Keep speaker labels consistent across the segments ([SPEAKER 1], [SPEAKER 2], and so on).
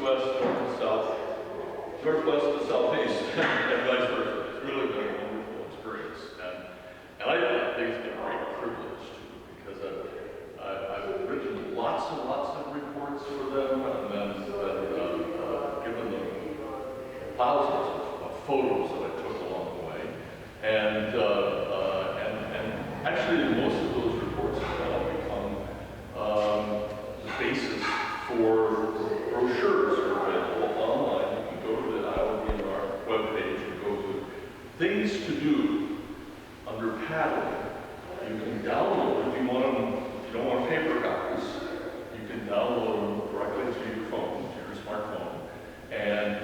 [SPEAKER 1] west, north to south, northwest to southeast, and vice versa. It's really been a wonderful experience. And I think it's been a great privilege too, because I've written lots and lots of reports for them, and then given them thousands of photos that I took along the way. And actually, most of those reports have now become the basis for brochures that are available online. You can go to the IODNR webpage and go to things to do under paddling. You can download, if you want them, if you don't want paper copies, you can download them directly to your phone, to your smartphone. And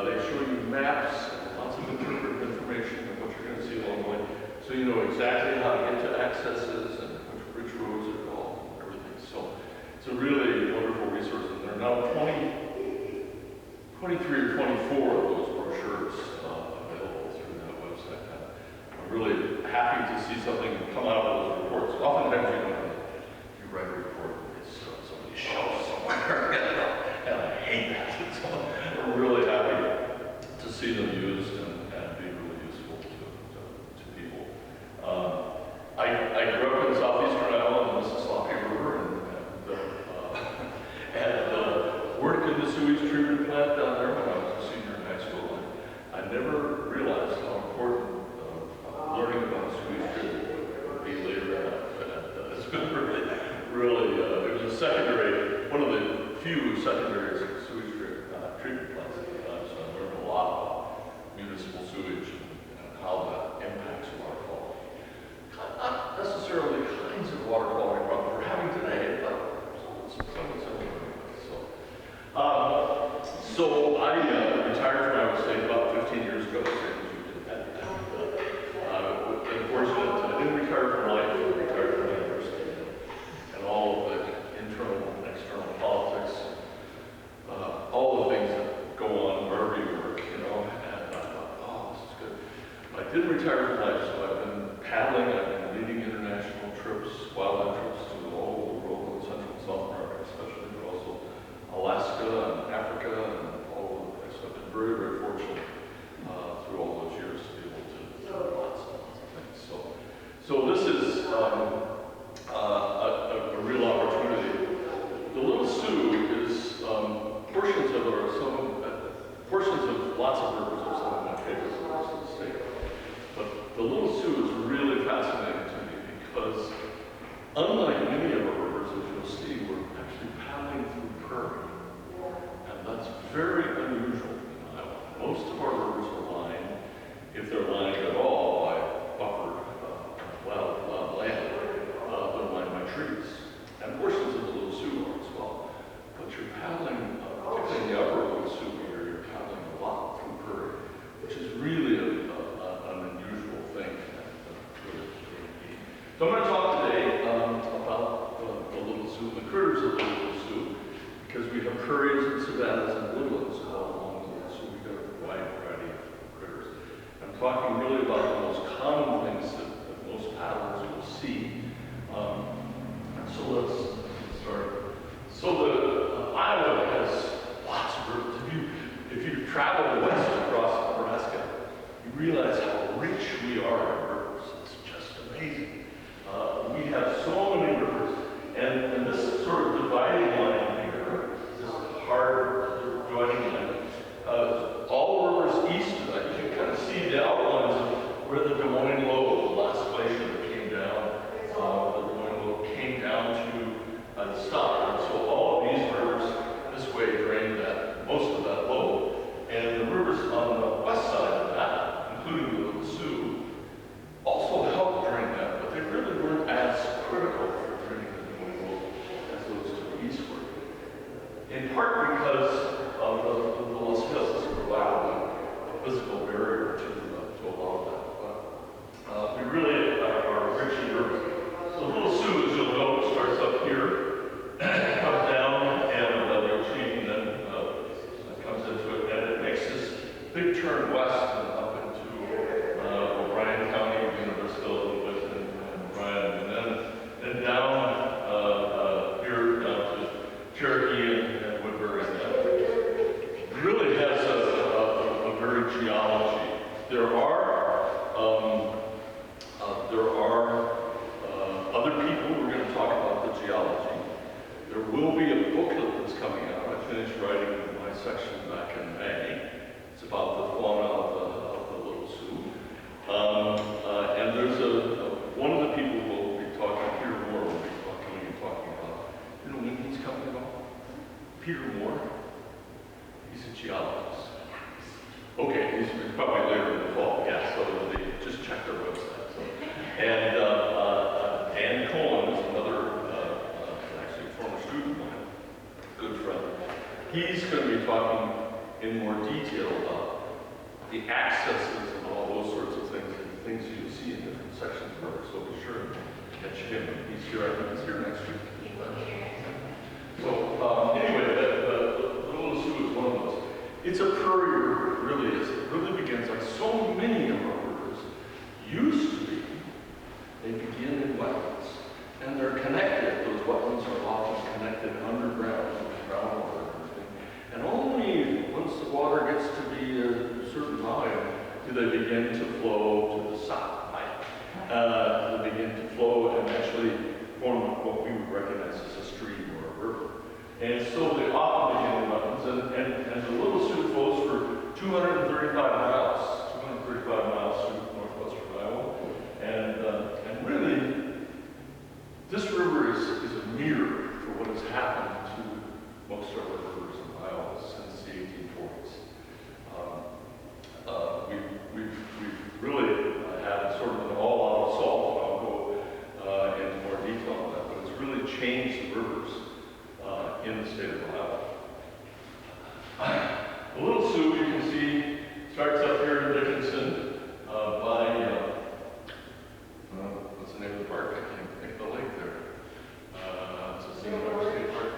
[SPEAKER 1] they show you maps, lots of interpretive information of what you're going to see along the way. So you know exactly how to get to accesses and which roads are called and everything. So it's a really wonderful resource. And there are now 23 or 24 of those brochures available through that website. I'm really happy to see something come out of those reports. Oftentimes you write a report and it's somebody's shelf somewhere, and I hate that. So I'm really happy to see them used and be really useful to people. I grew up in southeastern Iowa on the Mississippi River and worked in the sewage treatment plant down there when I was a senior in high school. I never realized how important learning about sewage treatment would be later in life. And it's been really, it was a secondary, one of the few secondary sewage treatment plants at the time, so I learned a lot about municipal sewage and how that impacts water quality. Not necessarily the kinds of water quality problems we're having today, but something similar. So I retired from Iowa State about 15 years ago, same as you did. And fortunate, I didn't retire from life, I retired from the university and all of the internal and external politics, all the things that go on wherever you work, you know, and I thought, oh, this is good. But I didn't retire from life, so I've been paddling, I've been leading international trips, wildlife trips to all over the world, in Central and South America especially, but also Alaska and Africa and all over the place. So I've been very, very fortunate through all those years to be able to do lots and lots of things. So this is a real opportunity. The Little Sioux is portions of lots of rivers are some of my favorite rivers in the state. But the Little Sioux is really fascinating to me because unlike many of our rivers, as you'll see, we're actually paddling through prairie. And that's very unusual in Iowa. Most of our rivers are lined, if they're lined at all, by buffered wild land. They're lined by trees. And portions of the Little Sioux are as well. But you're paddling, particularly in the upper Little Sioux here, you're paddling a lot through prairie, which is really an unusual thing. So I'm going to talk today about the Little Sioux, the critters of the Little Sioux, because we have prairies and savannas and woodlands all along the Little Sioux. We've got a wide variety of critters. I'm talking really about the most common things that most paddlers will see. So let's start. So the Iowa has lots of rivers. If you travel west across Nebraska, you realize how rich we are in rivers. It's just amazing. We have so many rivers, and this sort of dividing line here, this hard dividing line, all rivers east of that, you can kind of see the outlines of where There will be a booklet that's coming out. I finished writing my section back in May. It's about the fauna of the Little Sioux. And there's one of the people who will be talking, Peter Moore will be talking about, you know when he's coming about? Peter Moore? He's a geologist. Okay, he's probably later in the fall, yeah, so they just check their website. So. And Dan Cohen is another, actually a former student of mine, good friend. He's going to be talking in more detail about the accesses and all those sorts of things and things you see in different sections of the river. So be sure to catch him. He's here, I think he's here next week. So anyway, the Little Sioux is one of those. It's a prairie river, it really is. It really begins like so many of our rivers used to be. They begin in wetlands, and they're connected. Those wetlands are often connected underground with groundwater and everything. And only once the water gets to be a certain volume do they begin to flow to the south. They begin to flow and actually form what we would recognize as a stream or a river. And so they often begin in wetlands, and the Little Sioux flows for 235 miles through northwestern Iowa. And really, this river is a mirror for what has happened to most of our rivers in Iowa since the 1840s. We've really had sort of an all-out assault, and I'll go into more detail on that, but it's really changed the rivers in the state of Iowa. The Little Sioux, you can see, starts up here in Dickinson by, what's the name of the park? I can't think of the lake there. It's a single state park.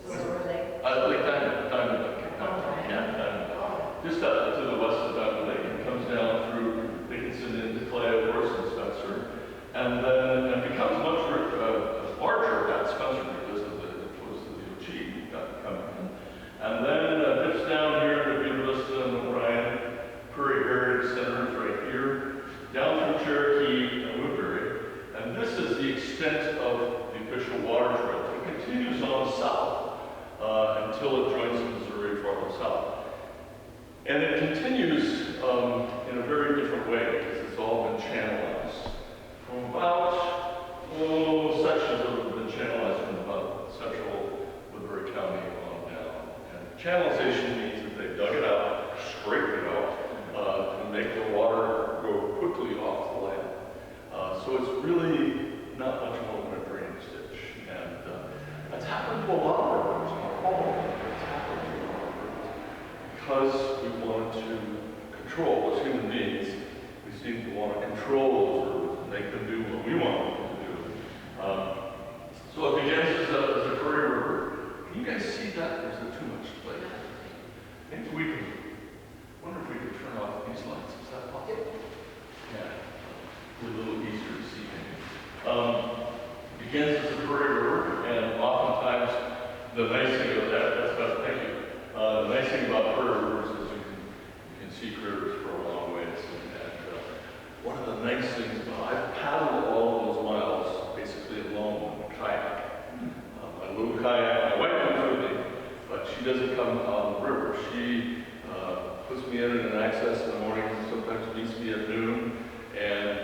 [SPEAKER 2] Silver Lake.
[SPEAKER 1] Lake Diamond Lake. Yeah, Diamond Lake. Just up to the west of Diamond Lake. It comes down through Dickinson into Clay, of course, and Spencer. And then it becomes much larger at Spencer because of the influence of the Ochi coming in. And then dips down here to Buda Vista and Orion. Prairie Heritage Center is right here. Down through Cherokee and Woodbury. And this is the extent of the official water trail. It continues on south until it joins the Missouri farther south. And it continues in a very different way because it's all been channelized. From about, sections that have been channelized from about central Woodbury County on down. And channelization means that they dug it out, scraped it out, to make the water go quickly off the land. So it's really not much more than a drainage ditch. And that's happened to a lot of our rivers, not all of them, but it's happened to a lot of rivers. Because we wanted to control, as human beings, we seem to want to control those rivers and make them do what we want them to do. So it begins as a prairie river. Can you guys see that? Or is there too much light? Maybe we can, wonder if we could turn off these lights. Is that possible? Yeah. A little easier to see maybe. Begins as a prairie river, and oftentimes the nice thing about that, thank you. The nice thing about prairie rivers is you can see critters for a long ways. And one of the nice things about, I've paddled all of those miles basically alone in a kayak. My little kayak, my wife comes with me, but she doesn't come on the river. She puts me in an access in the morning, sometimes meets me at noon, and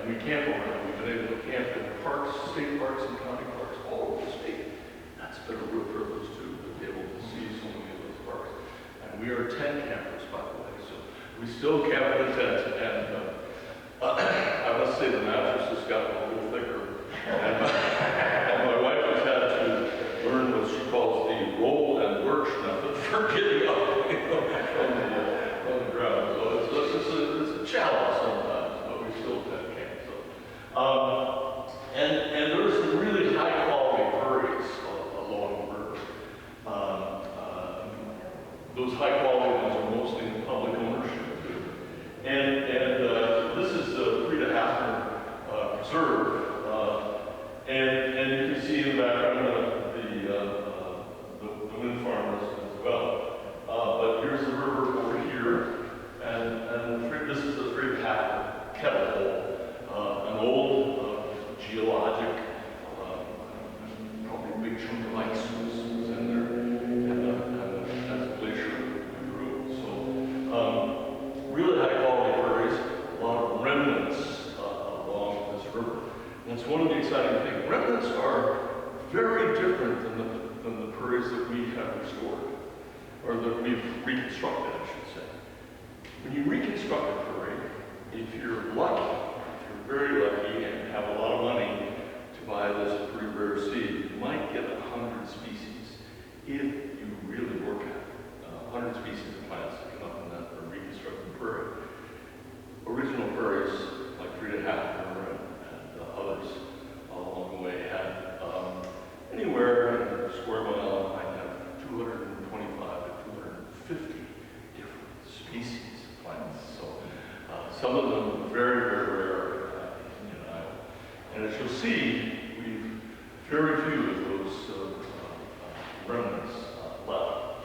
[SPEAKER 1] we camp overnight. We've been able to camp in parks, state parks and county parks all over the state. That's been a real privilege too, to be able to see so many of those parks. And we are tent campers, by the way, so we still camp in a tent. And I must say the mattress has gotten a little thicker. And my wife has had to learn what she calls the roll and lurch method for getting up from the ground. So it's a challenge sometimes, but we still tent camp. So. And there's some really high quality prairies along the river. Those high quality ones are mostly in public ownership too. And this is the Frida Hafner Preserve. And you can see in the background the wind farm as well. But here's the river over here, and this is the Frida Hafner kettle hole, an old geologic And it's one of the exciting things. Remnants are very different than the prairies that we have restored, or that we've reconstructed, I should say. When you reconstruct a prairie, if you're lucky, if you're very lucky and have a lot of money to buy this pretty rare seed, you might get 100 species if you really work at it. 100 species of plants that come up in that reconstructed prairie. Original prairies, like Frida Hackner and others along the way, had anywhere in a square mile might have 225 to 250 different species of plants. So some of them very, very rare in Iowa. And as you'll see, we've very few of those remnants left.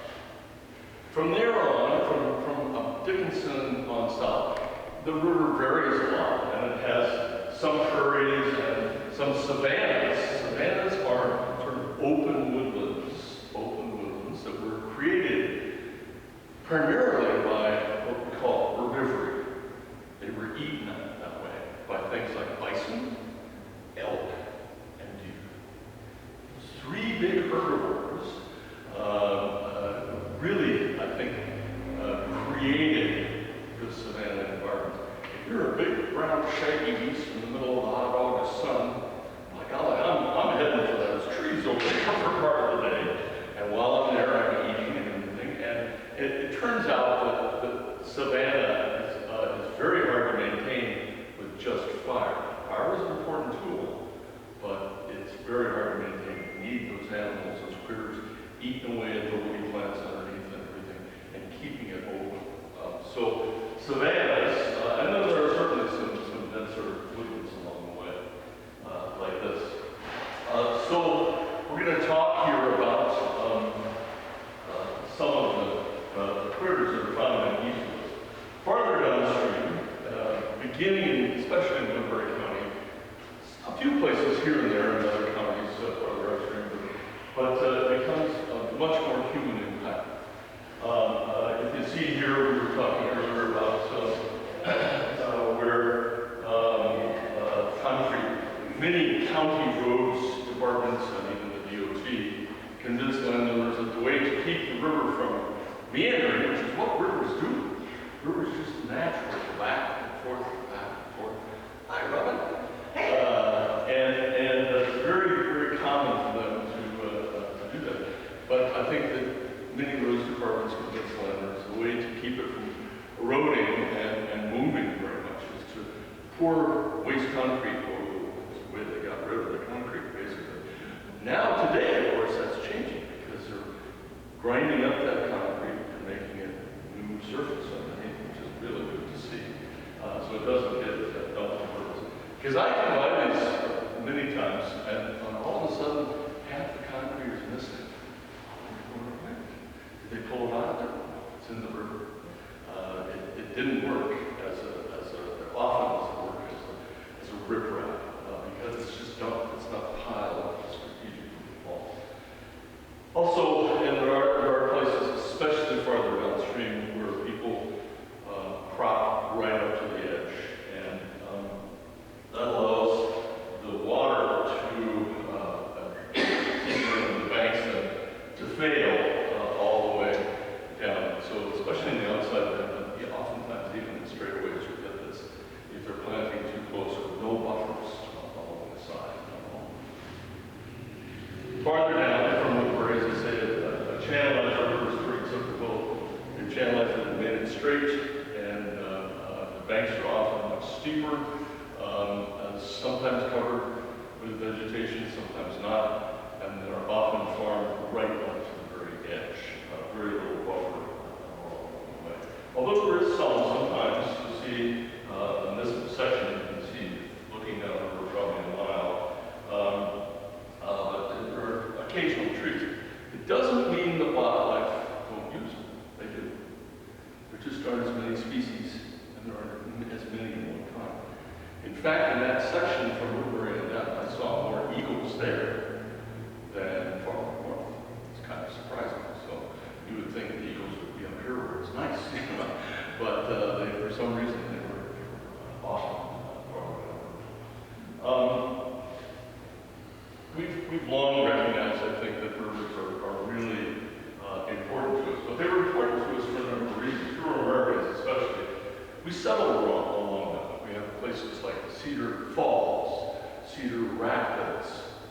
[SPEAKER 1] From there on, from Dickinson on south, the river varies a lot, and it has some prairies and some savannas. Savannas are sort of open woodlands that were created primarily by what we call herbivory. They were eaten that way by things like bison, elk, and deer. Three big herbivores really, I think, created the savanna environment. If you're a big, brown, shaggy beast in the middle of a hot August sun, my golly, I'm heading for those trees over there for part of the day. And while I'm there, I'm eating and everything. And it turns out that savanna is very hard to maintain with just fire. Fire is an important tool, but it's very hard to maintain. You need those animals, those critters, eating away at the woody plants underneath and everything, and keeping it open. So savannas, and then there are certainly some denser woodlands along the way, like this. So we're going to talk here about some of the critters that are found in East Woods. Farther downstream, beginning especially in Woodbury County, a few places here and there in other counties farther upstream, but it becomes much more human impact. If you see here, we were talking earlier about where many county roads departments and even the DOT convinced landowners that the way to keep the river from meandering, which is what rivers do, rivers just naturally go back and forth, back and forth. Hi, Robin. And it's very, very common for them to do that. But I think that many roads departments convince landowners the way to keep it from eroding and moving very much is to pour waste concrete over the way they got rid of the concrete, basically. Now, today, of course, that's changing because they're grinding up that concrete and making it new surface underneath, which is really good to see. So it doesn't get dumped on purpose. Because I come by these many times, and all of a sudden, half the concrete is missing. Did they pull it out of there? It's in the river. It didn't work often as a riprap because it's just dumped. It's not piled up strategically fall. Also, and there are places, especially farther downstream, where people crop right up to the edge, and that allows the water to the banks to fail all the way down. So especially in the outside, oftentimes even in straightaways we get this, if they're planting too close with no buffers along the side. Farther down from the prairie, as I say, a channelizer river is pretty typical. You channelize it and made it straight, and the banks are often much steeper, sometimes covered with vegetation, sometimes not, and they're often farmed right up to the very edge, very little buffer along the way. Although there is sometimes you see in this section, you can see looking down the river probably a mile, but there are occasional trees. It doesn't mean that wildlife don't use them. They do. There just aren't as many species, and there aren't as many at one time. In fact, in that section from Woodbury and down, I saw more eagles there than farther north. It's kind of surprising. So you would think the eagles would be up here where it's nice, but for some reason they were often farther down. we've long recognized, I think, that rivers are really important to us. But they were important to us for a number of reasons. Rural Americans especially. We settled along them. We have places like Cedar Falls, Cedar Rapids,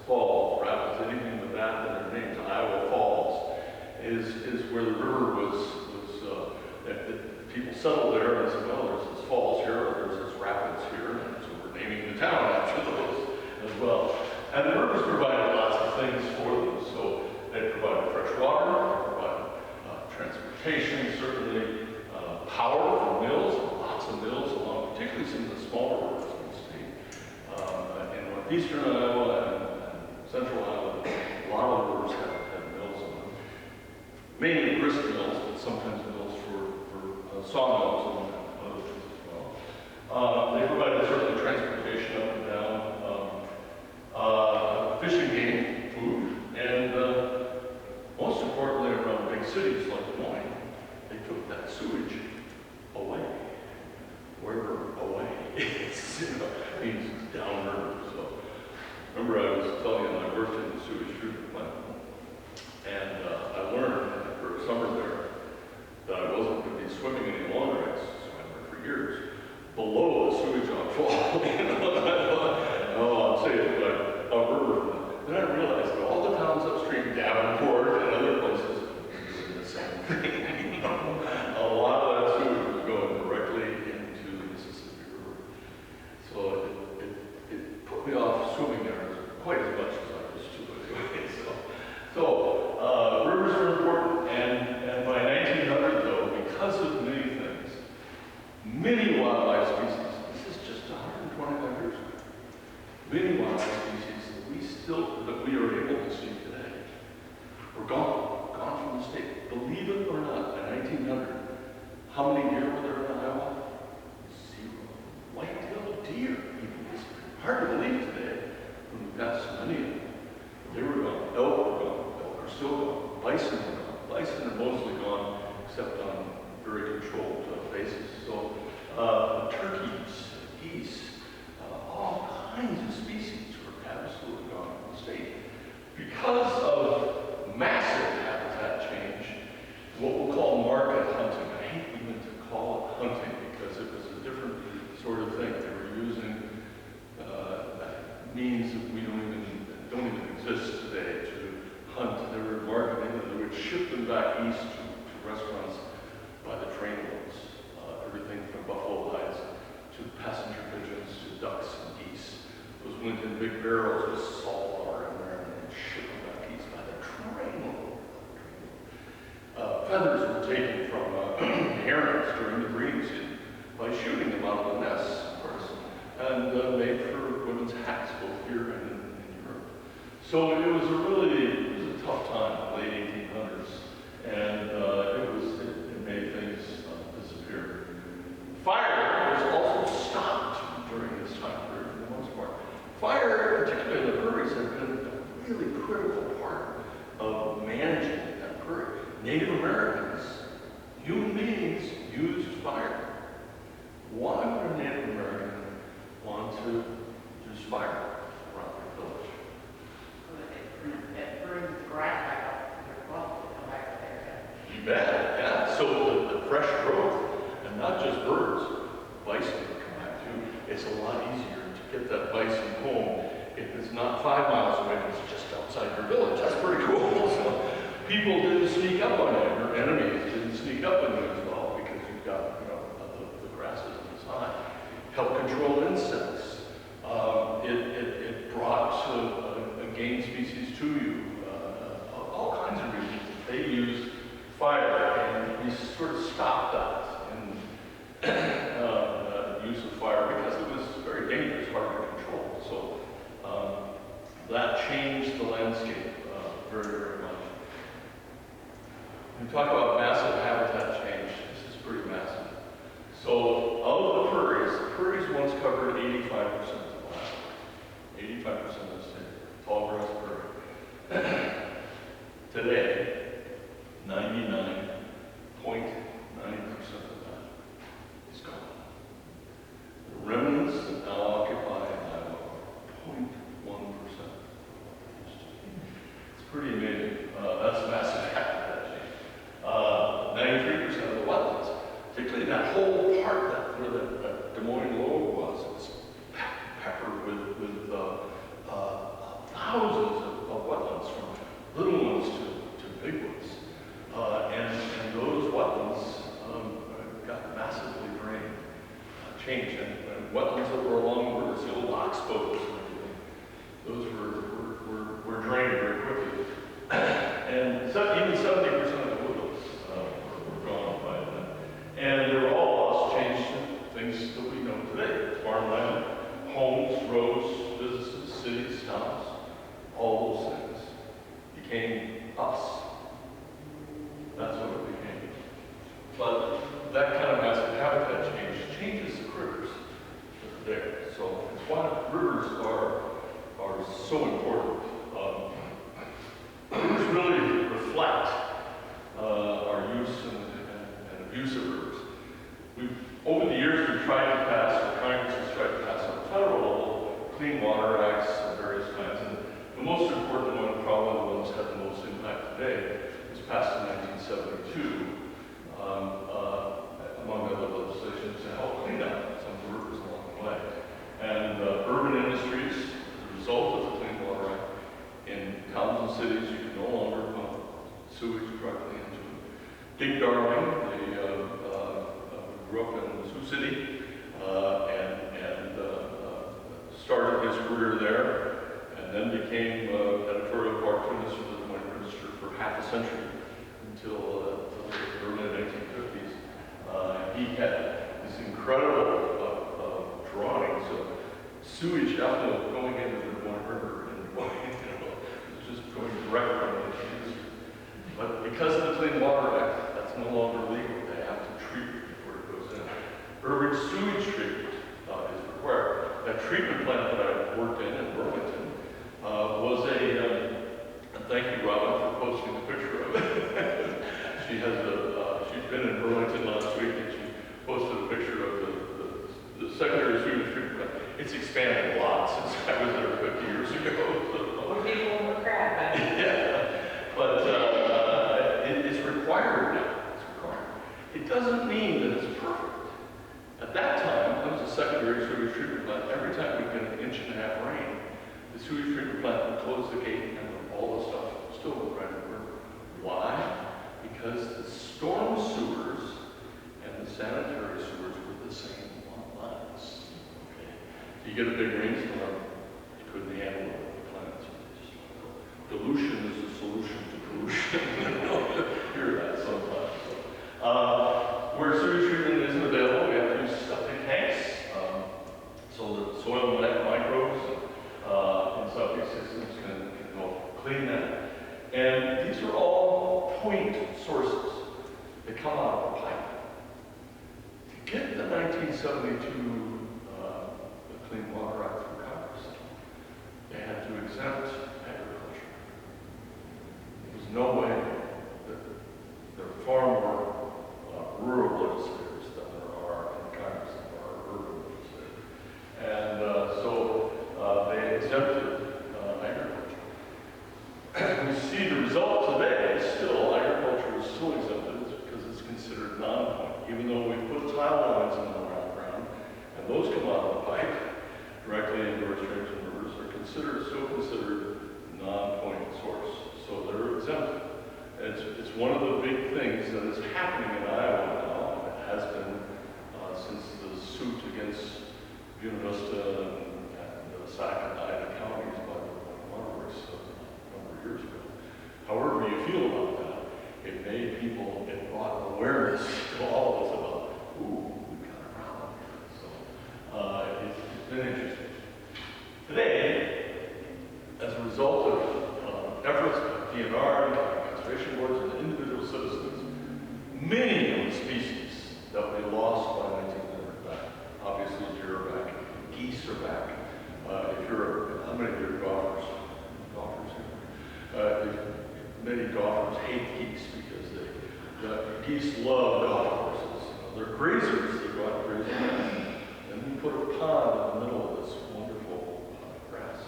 [SPEAKER 1] Falls, Rapids, anything with that in their names. Iowa Falls is where the river was that people settled there and they said, well, there's this falls here, or there's this rapids here, and so we're naming the town after those as well. And the rivers provided lots of things for them. So they provided fresh water, they provided transportation, certainly power for mills, lots of mills along, particularly some of the smaller rivers in the state. In northeastern Iowa and central Iowa, a lot of the rivers have mills in them. Mainly grist mills, but sometimes mills for sawmills and other things as well. They provided certainly transportation up and down, fishing game, food, and most importantly around big cities like Des Moines, they took that sewage away. Wherever away is, means downriver. So remember I was telling you I worked in the sewage treatment plant, and I learned after a summer there that I wasn't going to be swimming any longer. I swam there for years below the sewage outfall. And I thought, oh, I'll say it like upriver. Then I realized that all the towns upstream, Davenport and other places, were doing the same thing. A lot of that sewage was going directly into the Mississippi River. So it put me off swimming there quite as much as I used to anyway. So rivers are important, and by 1900 though, because of many things, many wildlife species, this is just 125 years ago, many wildlife species that we are able to see today were gone from the state. Believe it or not, by 1900, how many deer were there in Iowa? 0. White-tailed deer even disappeared. Hard to believe today when we've got so many of them. They were gone. Elk were gone. Elk are still gone. Bison were gone. Bison are mostly gone, except on very controlled basis. So turkeys, geese, all kinds of species were absolutely gone from the state. Because of massive habitat change, what we'll call market hunting. I hate even to call it hunting because it was a different sort of thing. They were using means that don't even exist today to hunt. They were marketing, and they would ship them back east to restaurants by the trainloads. Everything from buffalo hides to passenger pigeons to ducks and geese. Those went in big barrels with salt water in there and then shipped them back east by the trainload. Feathers were taken from herons during the breeding season by shooting them out of the nests, of course, and made for women's hats both here and in Europe. So it was a tough time, the late 1800s, and it made things disappear. Fire was also stopped during this time period for the most part. Fire, particularly in the prairies, had been a really critical part of managing that prairie. Native Americans, human beings, used fire. Why would a Native American want to use fire around their village?
[SPEAKER 2] It brings the grass back up. Your clump will come back there.
[SPEAKER 1] You bet, yeah. So the fresh growth, and not just birds, bison would come back too. It's a lot easier to get that bison home if it's not 5 miles away, if it's just outside your village. That's pretty cool. So people didn't sneak up on you. Your enemies didn't sneak up on you as well because you've got the grasses on the side. Help control insects. It brought game species to you. All kinds of reasons. They used fire, and we sort of stopped that in use of fire because it was very dangerous, hard to control. So that changed the landscape very, very much. When we talk about massive habitat change, this is pretty massive. So of the prairies once covered 85% of the land. 85% of the state, tall grass prairie. Today, 99.9% of that is gone. The remnants that now occupy Iowa are 0.1%. That's a massive habitat change. 93% of the wetlands, particularly that whole part where that Des Moines Low was peppered with thousands of wetlands, from little ones to big ones. And those wetlands got massively drained, changed. And wetlands that were along the rivers, the old oxbows and everything, those were drained very quickly. And even 70% of the woodlands were gone by then. And they were all lost, changed to things that we know today. Farmland, homes, roads, businesses, cities, towns, all those things became us. That's what it became. But that kind of massive habitat change changes the critters that are there. So it's why rivers are so important. Rivers really reflect our use and abuse of rivers. Over the years, we've tried to pass, or Congress has tried to pass on the federal level, Clean Water Acts of various kinds. And the most important one, probably the one that's had the most impact today, was passed in 1972, among other legislation, to help clean up some of the rivers along the way. And urban industries, as a result of the Clean Water Act, in towns and cities, you can no longer pump sewage directly into them. Dick Darling, grew up in Sioux City and started his career there, and then became editorial cartoonist for the Des Moines Register for half a century until the early 1950s. He had these incredible drawings of sewage effluent going into the Des Moines River and going, just going directly from the industry. But because of the Clean Water Act, that's no longer legal. They have to treat it before it goes in. Urban sewage treatment is required. That treatment plant that I worked in Burlington was thank you, Robin, for posting a picture of it. She's been in Burlington last week, and she posted a picture of the secondary sewage treatment plant. It's expanded a lot since I was there 50 years ago.
[SPEAKER 2] We're people in the crowd, but
[SPEAKER 1] Yeah, but it's required now. It's required. It doesn't mean that it's perfect. At that time, it was a secondary sewage treatment plant. Every time we get an inch and a half rain, the sewage treatment plant would close the gate and all the stuff still went right over. Why? Because the storm sewers and the sanitary sewers were the same lines. Okay. So you get a big rainstorm, you couldn't handle it with the plants. Dilution is a solution to pollution. You hear that sometimes. Where sewage treatment isn't available, we have to use septic tanks so that soil microbes in septic systems can help clean that. And these are all point sources that come out of the pipe. To get the 1972 Clean Water Act through Congress, they had to exempt agriculture. There was no way that there are far more rural legislators than there are in Congress than there are urban legislators. And so they exempted agriculture. We see the result today, still, agriculture is still exempted because it's considered non-point, even though we put tile lines in the ground, and those come out of the pipe directly into our streams and rivers, are still considered non-point source. So they're exempted. It's one of the big things that is happening in Iowa now, and it has been since the suit against Buena Vista and Sac and Ida counties by the waterworks a number of years ago. However you feel about that, it made people, it brought awareness to all of us about, ooh, we've got a problem here. So it's been interesting. Today, as a result of efforts by DNR, conservation boards, and individual citizens, many of the species that we lost by 1900 are back. Obviously, deer are back, geese are back. How many of you are golfers? Many golfers hate geese because geese love golf courses. They're grazers. They go out grazing, and you put a pond in the middle of this wonderful grass.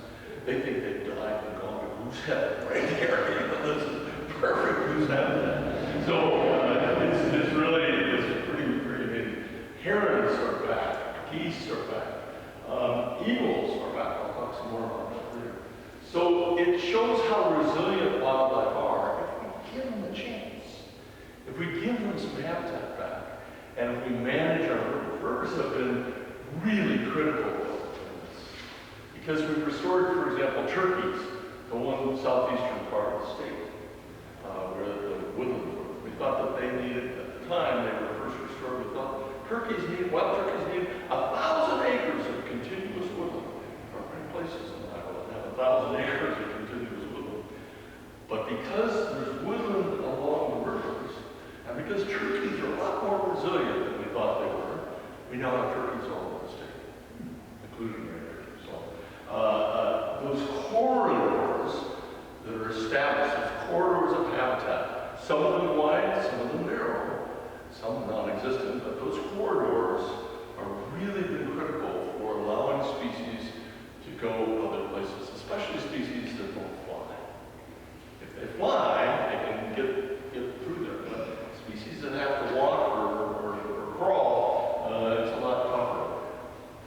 [SPEAKER 1] They think they've died and gone to Moosehead right there. This is perfect goose habitat. So it's really, it's pretty amazing. Herons are back, geese are back, eagles are back. I'll talk some more about that later. So it shows how resilient wildlife are if we give them a chance. If we give them some habitat back, and if we manage our rivers have been really critical in this. Because we've restored, for example, turkeys, the one southeastern part of the state, where the woodland were. We thought that they needed, at the time they were first restored, we thought wild turkeys need 1,000 acres of continuous woodland. There aren't many places in Iowa that have 1,000 acres of continuous woodland. But because there's woodland along the rivers, and because turkeys are a lot more resilient than we thought they were, we now have turkeys all over the state, including right here. So those corridors that are established, those corridors of habitat, some of them wide, some of them narrow, some non-existent, but those corridors are really been critical for allowing species to go other places, especially species that don't fly. If they fly, they can get through there, but species that have to walk or crawl, it's a lot tougher.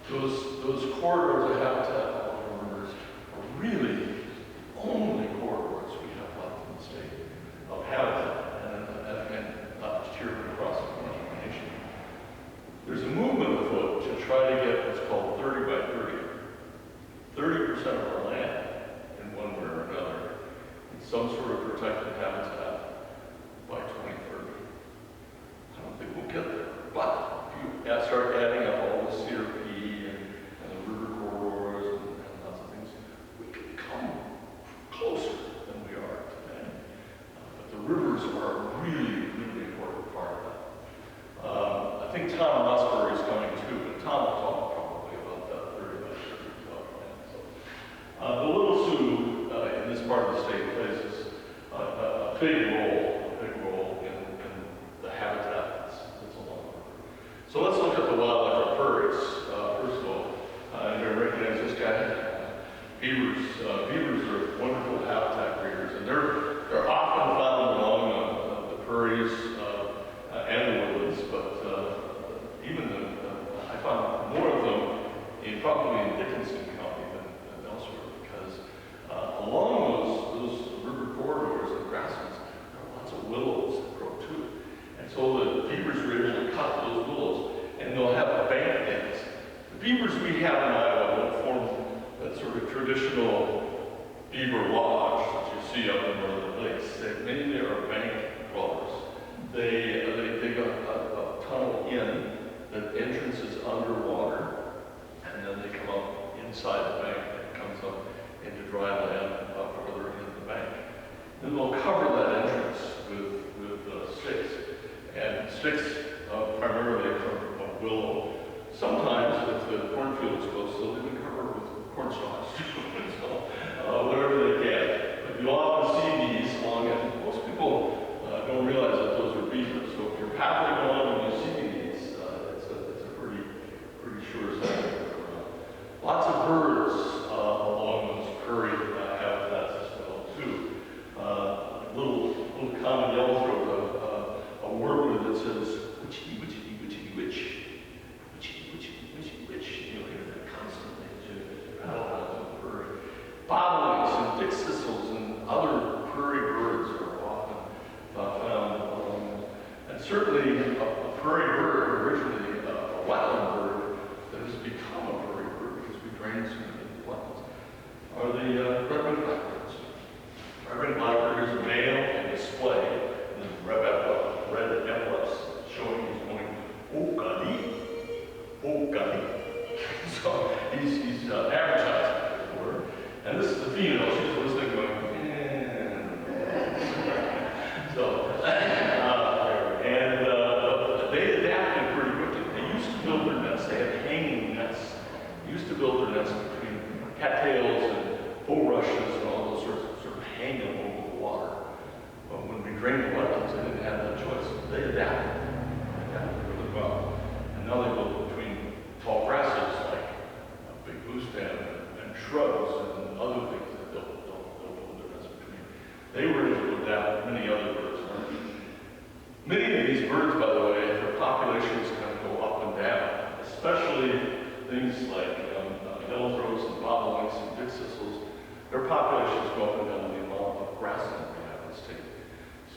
[SPEAKER 1] Those corridors of habitat along the rivers are really the only corridors we have left in the state of habitat, and not just here, but across the nation. There's a movement afoot to try to get what's called 30 by 30. 30% of our land in one way or another in some sort of protected habitat by 2030. I don't think we'll get there, but if you start adding up all the CRP and the river corridors and lots of things, we can come closer than we are today. But the rivers are a really important part of that. I think Tom Osborne is coming too, but Tom will talk probably about that 30 by 30 plan. So, the Little Sioux in this part of the state plays a big role in the habitat that's along the river. So let's look at the wildlife of prairies. First of all, you're going to recognize this guy. Beavers. Beavers are wonderful habitat creators, and they're often found along the prairies and the woodlands, but I found more of them probably in Dickinson County than elsewhere, because along those river corridors and grasslands, there are lots of willows that grow too. And so the beavers are able to cut those willows, and they'll have a bank dance. The beavers we have in Iowa don't form that sort of traditional beaver lodge that you see up in northern lakes. They mainly are bank dwellers. They dig a tunnel in, the entrance is underwater, and then they come up inside the bank, and it comes up into dry land further into the bank. Then they'll cover that entrance with sticks, and sticks primarily from willow. Sometimes, if the cornfield is close, they'll even cover with corn stalks, so whatever they can. But you often see these along, and most people don't realize that those are beavers. So if you're paddling along and you see these, it's a pretty sure sign. Lots of birds along those prairie habitats as well too.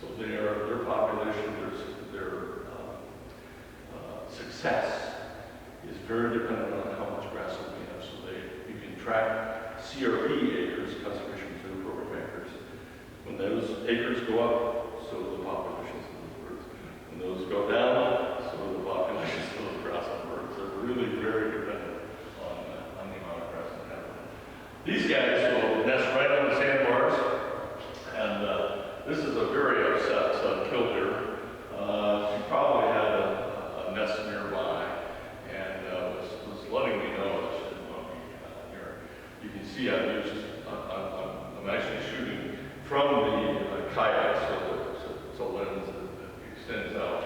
[SPEAKER 1] So their population, their success is very dependent on how much grassland we have. So you can track CRP acres, conservation reserve program acres. When those acres go up, so do the populations of those birds. When those go down, so do the populations of those grassland birds. They're really very dependent on the amount of grassland habitat. These guys will nest right on the sandbars, and this is a very upset killdeer. She probably had a nest nearby, and was letting me know that she didn't want me near. You can see I'm actually shooting from the kayak, so lens that extends out.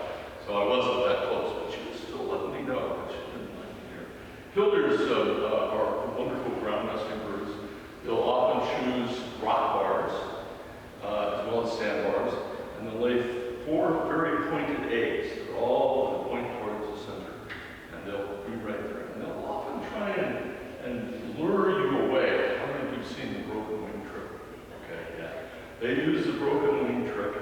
[SPEAKER 1] So I wasn't that close, but she was still letting me know that she didn't like me near. Killdeers are wonderful ground nesting birds. They'll often choose rock bars as well as sandbars, and they'll lay 4 very pointed eggs. They're all point towards the center, and they'll be right there. And they'll often try and lure you away. How many of you have seen the broken wing trick? Okay, yeah. They use the broken wing trick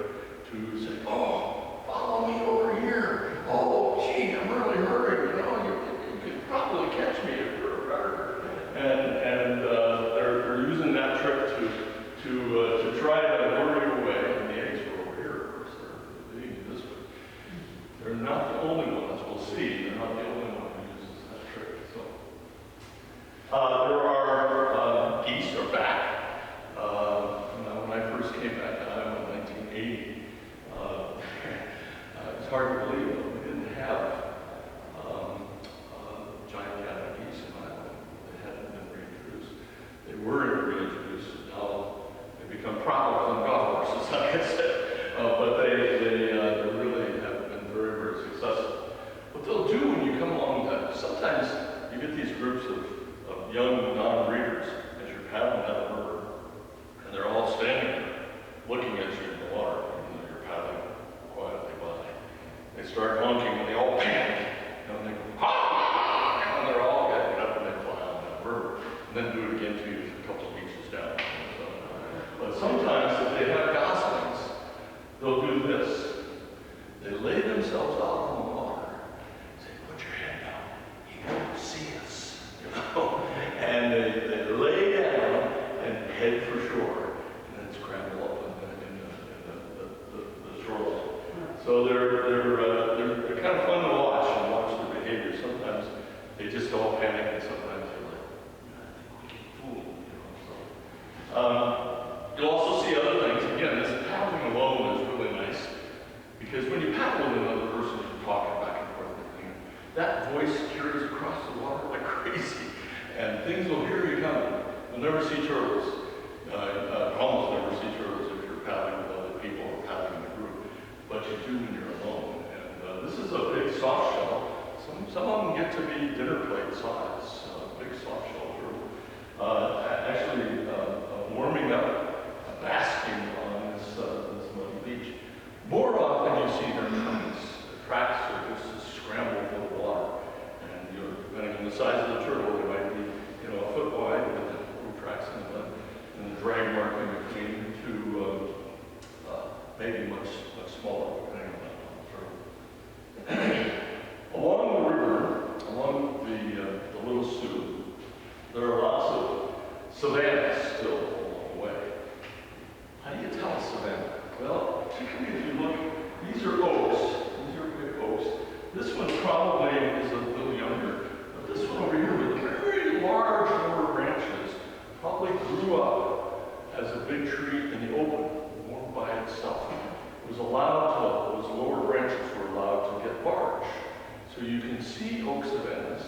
[SPEAKER 1] to say, oh, follow me over here. Oh, gee, I'm really hurting. You know, you could probably catch me if you're a predator. And they're using that trick to try to lure you away. And the eggs are over here, of course. They're eating this way. They're not the only ones. We'll see. They're not the only one who uses that trick. So there are geese are back. When I first came back to Iowa in 1980, it's hard to believe that we didn't have giant cattle geese in Iowa. They hadn't been reintroduced. They were reintroduced. Now they become problems on golf courses, like I said. But they really have been very, very successful. What they'll do when you come along, sometimes you get these groups of young non-breeders as you're paddling down the river, and they're all standing there looking at you in the water, even though you're paddling quietly by. They start honking and they all panic, and they go, ah! And they're all getting up and they fly on that river, and then do it again to you a couple of beaches down. So, but sometimes if they have goslings, they'll do this. They lay themselves out on the water, say, put your head down, he won't see us, you know? And they lay down and head for shore, and then scramble up in the shoreline. So they're kind of fun to watch their behavior. Sometimes they just all panic, and sometimes they're like, I think we can fool them, you know. So you'll also see other things. Again, this paddling alone is really nice, because when you paddle with another person, you're talking back and forth, that voice carries across the water like crazy, and things will hear you coming. You'll never see turtles. Almost never see turtles if you're paddling with other people or paddling in a group, but you do when you're alone. And this is a big soft shell. Some of them get to be dinner plate size, big soft shell turtle. Actually warming up, basking on this muddy beach. More often you see their tracks. The tracks are just a scramble for the water. And depending on the size of the turtle, they might be a foot wide with the little tracks in the mud, and the drag mark in between to maybe much smaller, depending on the turtle. Along the river, along the Little Sioux, there are lots of savannas still along the way. How do you tell a savanna? Well, particularly if you look, these are oaks. These are big oaks. This one probably is a little younger, but this one over here with very large lower branches probably grew up as a big tree in the open, more by itself. Those lower branches were allowed to get large. So you can see oak savannas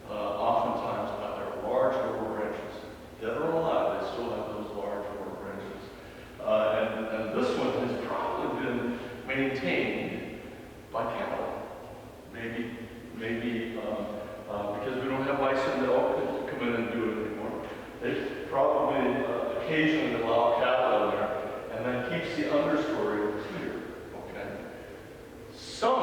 [SPEAKER 1] oftentimes by their large lower branches. Dead or alive, they still have those large lower branches. And this one has probably been maintained by cattle. Maybe because we don't have bison that all come in and do it anymore. They probably occasionally allow cattle in there, and that keeps the understory clear. Okay. Some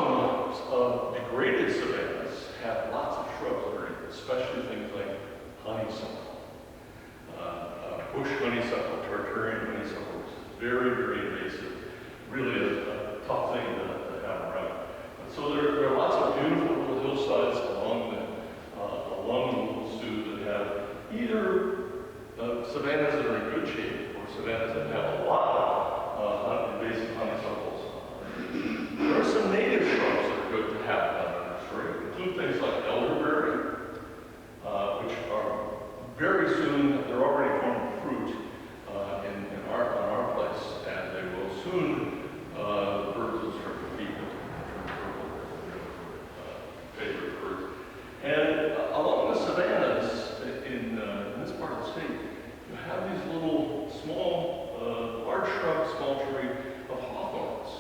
[SPEAKER 1] degraded savannas have lots of shrubs underneath, especially things like honeysuckle, bush honeysuckle, Tartarian honeysuckle, which is very, very invasive. really a tough thing to have around. So there are lots of beautiful little hillsides along the Little Sioux that have either savannas that are in good shape or savannas that have a lot of invasive honeysuckles. There are some native shrubs that are good to have down in the spring, include things like elderberry, which are very soon, they're already forming fruit on our place, and they will soon, the birds will start to feed them, favorite birds. And along the savannas in this part of the state, you have these little small, large shrub, small tree of hawthorns.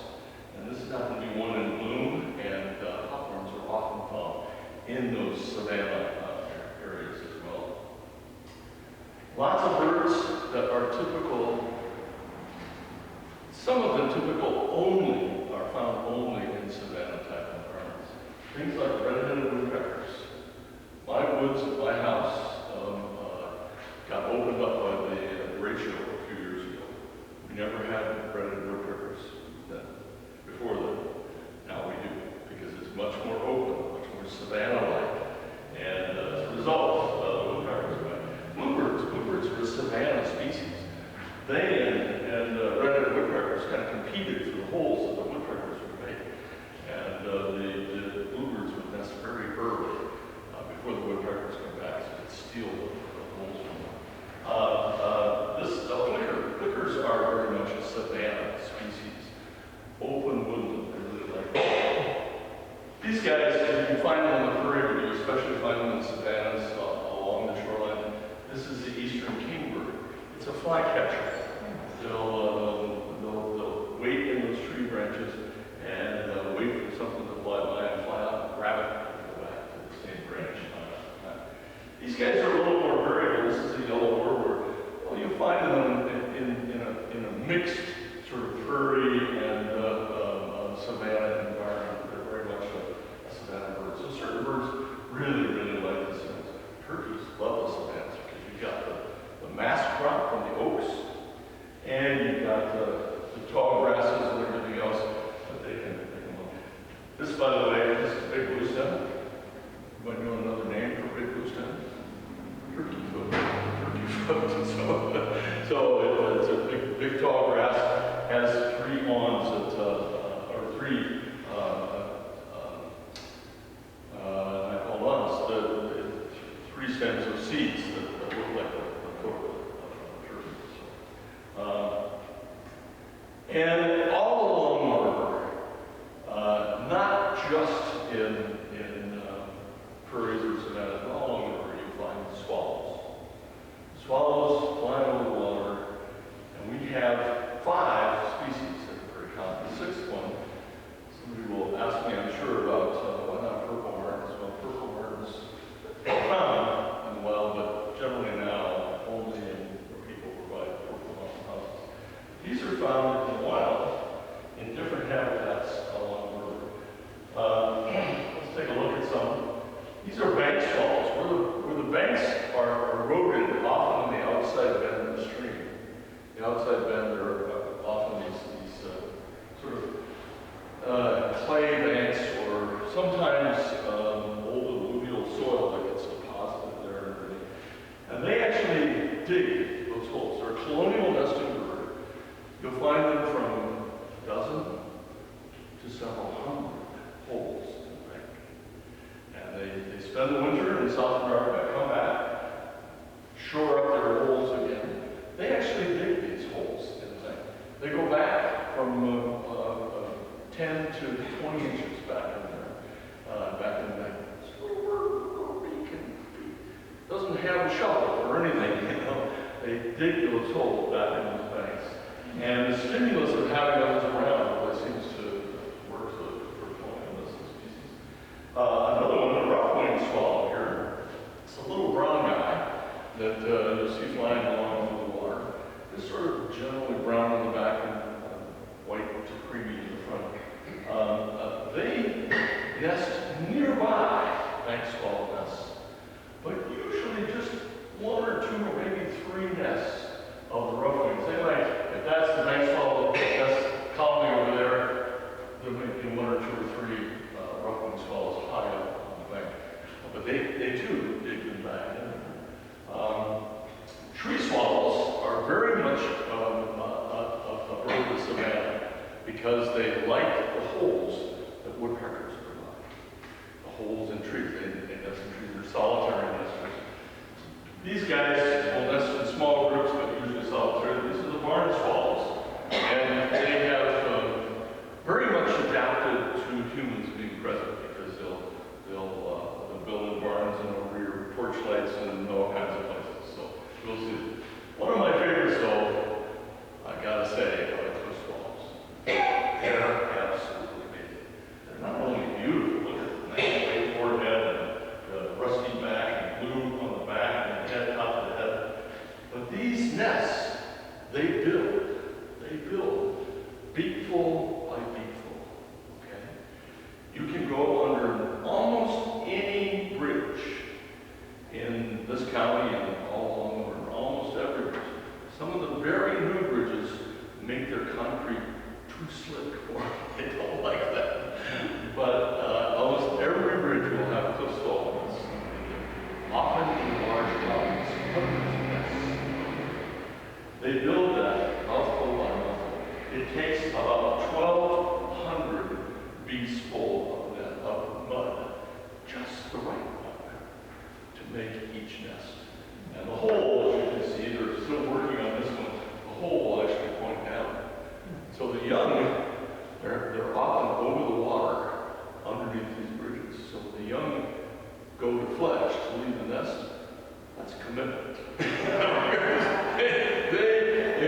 [SPEAKER 1] And this happens to be one in bloom, and hawthorns are often found in those savanna areas as well. Lots of birds that are typical, some of them typical only, are found only in savanna type environments. Things like red-headed woodpeckers. My woods at my house got opened up by the ratio a few years ago. We never had red-headed woodpeckers then, before then. Now we do, because it's much more open, much more savanna-like. And as a result, the woodpeckers went. Bluebirds are a savanna species. They and red-headed woodpeckers kind of competed for the holes that the woodpeckers would make. And the bluebirds would nest very early before the woodpeckers come back, so they could steal the holes from them. Flickers are very much a savanna species. Open woodland, they really like it. These guys, you can find them on the prairie, but you especially find them in savannas along the shoreline. This is the eastern kingbird. It's a flycatcher. They'll wait in those tree branches and wait for something to fly by and fly out and grab it and go back to the same branch. These guys are a little more variable. This is a yellow warbler. Well, you'll find them in a mixed sort of prairie and savanna environment. They're very much a savanna bird. So certain birds really, really like the savannas. Turkeys love the savannas because you've got the mast crop from the oaks, and you've got the tall grasses and everything else that they can look. This, by the way, this is big blue stem. You might know another name for big blue stem. Turkey foot. So it's a big tall grass, has three awns that, or three, I call awns, the three stems of seeds that look like the coat of turkey. And all along the river, not just in prairies or savannas, but all along the river you find swallows. Swallows flying over the water, and we have 5 species that are very common. The 6th one, somebody will ask me, I'm sure, about why not purple martins. Well, purple martins are common in the wild, but generally now only where people provide purple mountain houses. These are found in the wild in different habitats along the river. Let's take a look at some. These are bank swallows. Where the banks are eroded, often on the outside bend of the stream. The outside bend are often these sort of clay banks, or sometimes old alluvial soil that gets deposited there and everything. And they actually dig those holes. They're a colonial nesting bird. You'll find them from a dozen to several hundred holes in the bank. And they spend the winter in South America, come back, shore up their holes again. They actually dig these holes in the bank. They go back from 10 to 20 inches back in there, back in the bank. This little bird, little beak, doesn't have a shovel or anything, you know. They dig those holes back in those banks. And the stimulus of having others around really seems to work for colonial species. Another one, the rough-winged swallow here. It's a little brown guy that you'll see flying along over the water. It's sort of generally brown on the back and white to creamy in the front. They nest nearby bank swallow nests, but usually just 1 or 2 or maybe 3 nests of the rough-wings. They might, if that's the bank swallow nest colony over because they like the holes that woodpeckers provide. The holes in trees, they nest in trees, they're solitary nesters. These guys will nest in small groups, but usually solitary. These are the barn swallows, and they have very much adapted to humans being present because they'll build in barns and over your porch lights and all kinds of places. So we'll see. One of my favorites, though, I gotta say, are the cliff swallows. They're absolutely amazing. They're not only beautiful, look at the nice white forehead and the rusty back and blue on the back and the head, top of the head. But these nests, they build beakful by beakful, okay? You can go under almost any bridge in this county and all along the river, almost every bridge. Some of the very new bridges make their concrete too slick for me. I don't like that. But almost every bridge will have cliff swallows, often in large colonies, hundreds of nests. They build that mouthful by mouthful. It takes about 1,200 beaks full of mud, just the right mud, to make each nest. And the hole, as you can see, they're still working on this one, the hole will actually point down. So the young, they're often over the water underneath these bridges. So the young go to fledge to leave the nest. That's commitment.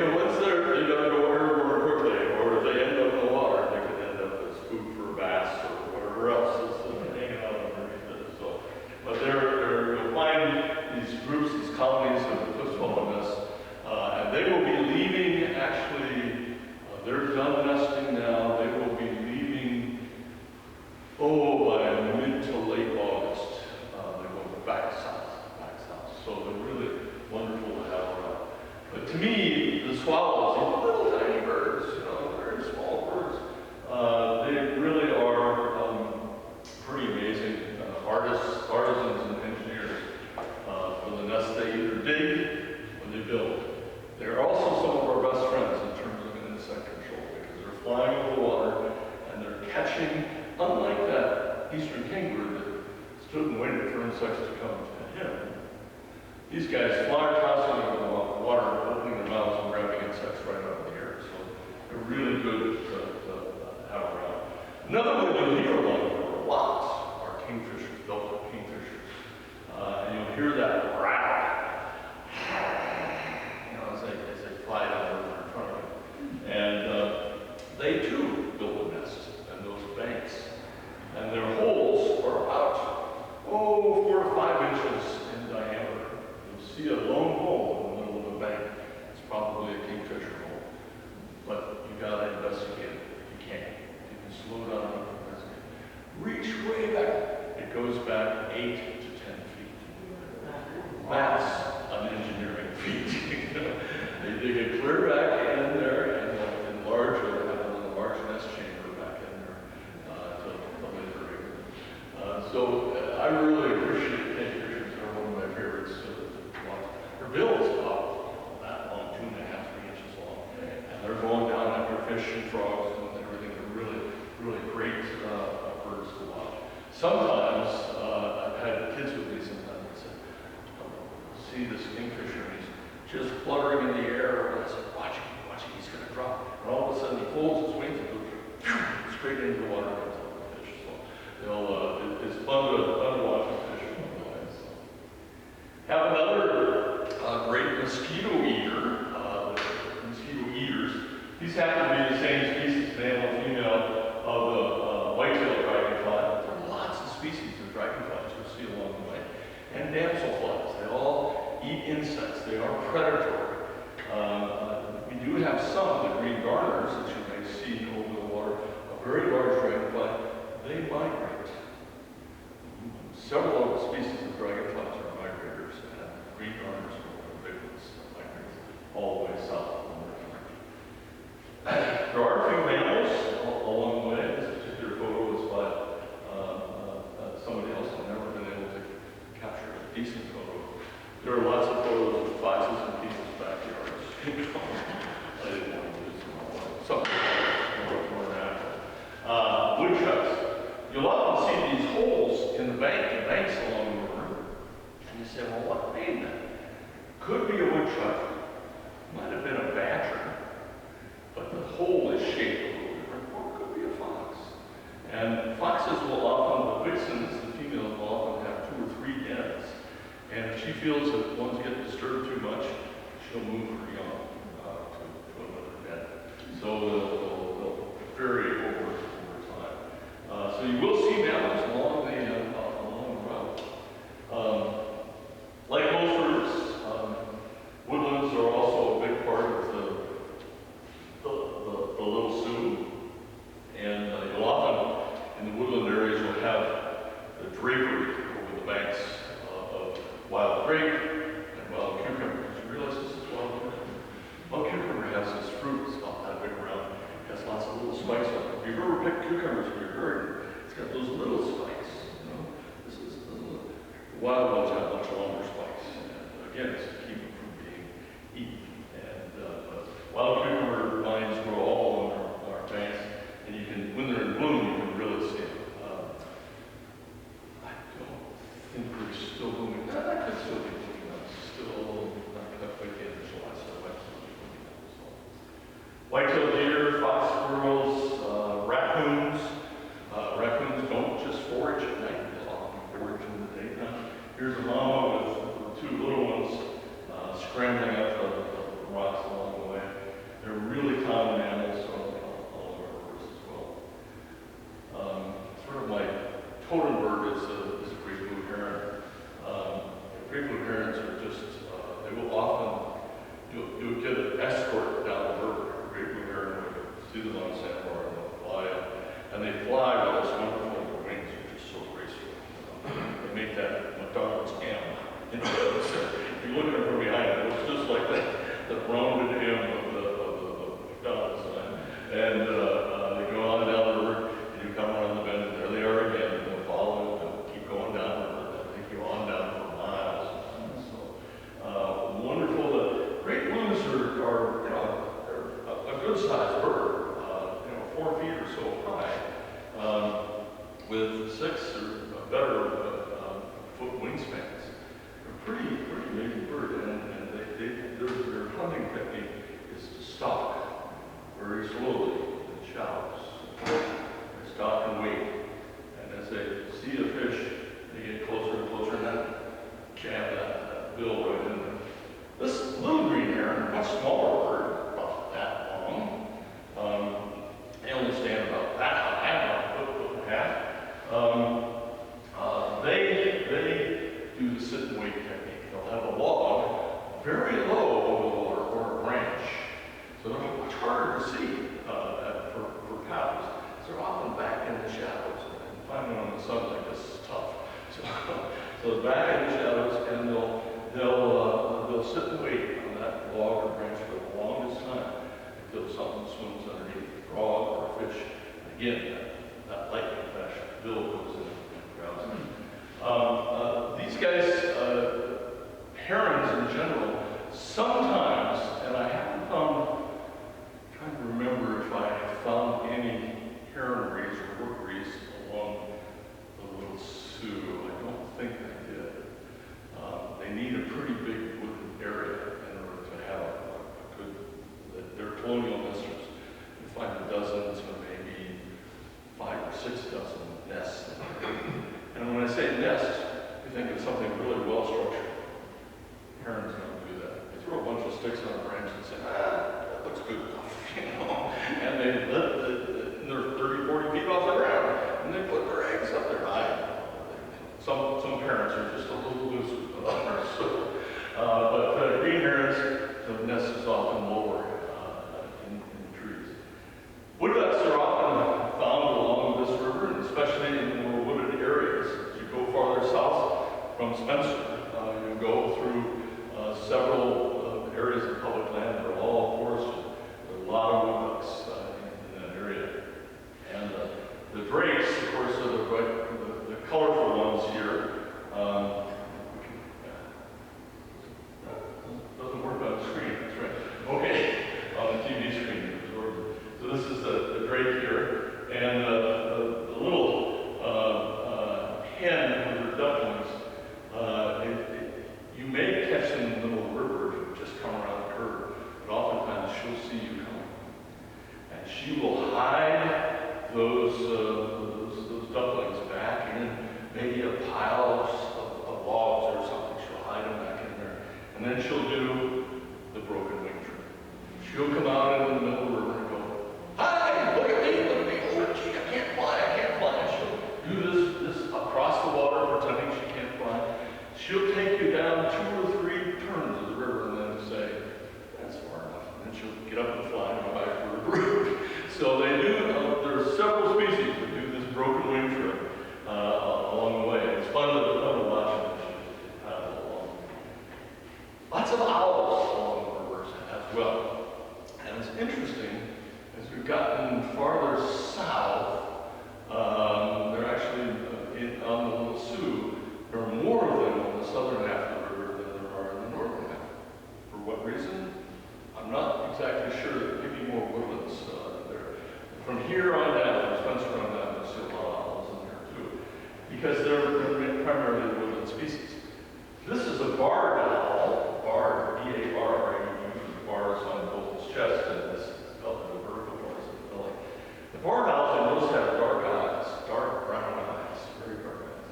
[SPEAKER 1] Once they gotta go everywhere quickly, or if they end up in the water, they could end up as food for bass or whatever else is hanging out underneath it. So, but you'll find these groups, these colonies of cliff swallow nests, and they will be leaving. Actually, they're done nesting now. They will be leaving. By mid to late August. They go back south. So they're really wonderful to have around. But to me, the swallows, these little tiny birds, very small birds, they really are pretty amazing artisans and engineers for the nests they either dig or they build. They're also some of our best friends in terms of insect control because they're flying over the water and they're catching, unlike that eastern kingbird that stood and waited for insects to come to him. These guys fly constantly over the water, opening their mouths and grabbing insects right out of the air. So they're really good to have around. Another one you'll hear along the river lots are kingfishers, belt kingfishers. And you'll hear that rattle, as they fly down the river in front of you. And they too build a nest in those banks. And their holes are about, 4 to 5 inches in diameter. See a lone hole in the middle of a bank. It's probably a kingfisher hole. But you gotta investigate it if you can. You can slow down and investigate. Reach way back. It goes back 8 to 10 feet. That's an engineering feat. They dig it clear back in there and enlarge it, have a large nest chamber back in there to live for. So I really appreciate kingfishers. They're one of my favorites. Their bill is about that long, 2.5, 3 inches long. And they're going down after fish and frogs and everything. They're really, really great birds to watch. Sometimes, I've had kids with me sometimes that say, see this kingfisher, and he's just fluttering in the air. And I said, watch him, he's going to drop. And all of a sudden he folds his wings and goes straight into the water and comes up with fish. So it's fun to watch the fish. Have another great mosquito eater, mosquito eaters. These happen to be the same species, male and female, of the white-tailed dragonfly. There are lots of species of dragonflies you'll see along the way. And damselflies. They all eat insects. They are predatory. We do have some, the green garters, that you may see over the water, a very large dragonfly. They migrate. Several of the species of dragonflies are migrators, and green garters are one of the big ones that migrate all the way south from the river. There are a few mammals along the way. This particular photo was by somebody else. I've never been able to capture a decent photo. There are lots of photos of foxes in people's backyards. I didn't want to lose them all. So, woodchuck, might have been a badger, but the hole is shaped a little different, or it could be a fox. And foxes will often, the vixens, the females will often have 2 or 3 dens. And if she feels that one's getting disturbed too much, she'll move her young to another den. So they'll vary over time. So you will see mammals along the route. Like most rivers, woodlands are also a big part of the Little Sioux. And you'll often, in the woodland areas, you'll have the drapery over the banks of wild grape and wild cucumber. Did you realize this is wild cucumber? Wild cucumber has this fruit, it's about that big around. It has lots of little spikes on it. If you've ever picked cucumbers in your garden, it's got those little spikes. You know? The wild ones have much longer spikes. And again, it's to keep them from being eaten. And wild cucumber vines grow all along our banks, and you can, when they're in bloom, you can really see them. I don't think we're still blooming. No, that could still be blooming. It's still not quite the end of July, so it might still be blooming. So. White-tailed deer, fox squirrels, raccoons. Raccoons don't just forage at night, they often forage in the daytime. Here's a mama with 2 little ones scrambling up the rocks along the way. They're really common animals all over our rivers as well. Sort of my totem bird is a great blue heron. Great blue herons are just, they will often, you'll get an escort down the river. Great blue heron, you see them on the sandbar and they'll fly up. And they fly with this wonderful wings, which is so graceful. They make that McDonald's ham. If you look at it from behind, it looks just like the rounded ham of the McDonald's sign. And they go on down the river, and you come around the bend, and there they are again. And they'll follow, they'll keep going down the river. They'll take you on down for miles. So wonderful. The great blues are you know, they're a good-sized bird. 4 feet or so high, with 6 or better foot wingspans. They're pretty amazing bird, and their hunting technique is to stalk very slowly in shallows. They stalk and wait, and as they see a fish, they get closer and closer, and then jab that bill right in there. This little green heron, much smaller bird, about that long. They only stand about that high, about a foot and a half. They do the sit and wait technique. They'll have a log very low over the water or a branch. So they're much harder to see for paddles. So they're often back in the shadows. And finding them in the sunlight is tough. So back in the shadows, and they'll sit and wait on that log or branch for the longest time until something swims underneath. Frog or a fish. Again, that lightning flash bill goes in and grabs them. These guys, herons in general, sometimes, and I haven't found, I'm trying to remember if I have found any heronries or rookeries along the Little Sioux. I don't think I did. They need a pretty big wooded area in order to have a good, they're colonial nesters. Find dozens or maybe 5 or 6 dozen nests. And when I say nest, you think of something really well structured. Herons don't do that. They throw a bunch of sticks on a branch and say, that looks good enough, you know. And they're 30, 40 feet off the ground, and they put their eggs up there high. Some parents are just a little loose with others. But green herons, the nest is often lower. Woodducks are often found along this river, and especially in more wooded areas. As you go farther south from Spencer, you go through several areas of public land that are all forested. There are a lot of woodducks in She'll come out into the middle of the river and go, "Hi, look at me, look at me. Oh, gee, I can't fly, I can't fly." And she'll do this across the water, pretending she can't fly. She'll take you down 2 or 3 turns of the river and then say, "That's far enough." And then she'll get up and fly and go back to her group. So they do, there are several species that do this broken wing trip along the way. It's fun to watch them along. Lots of owls along the rivers as well. And it's interesting, as we've gotten farther south, they're actually on the Little Sioux, there are more of them on the southern half of the river than there are in the northern half. For what reason? I'm not exactly sure. There could be more woodlands there. From here on down, there's Spencer on down, there's still a lot of owls in there too, because they're primarily woodland species. This is a barred owl, barred, B-A-R-R, usually bars on both his chest and this spelled the vertical bars in the belly. The barred owls, I noticed, have dark eyes, dark brown eyes, very dark eyes.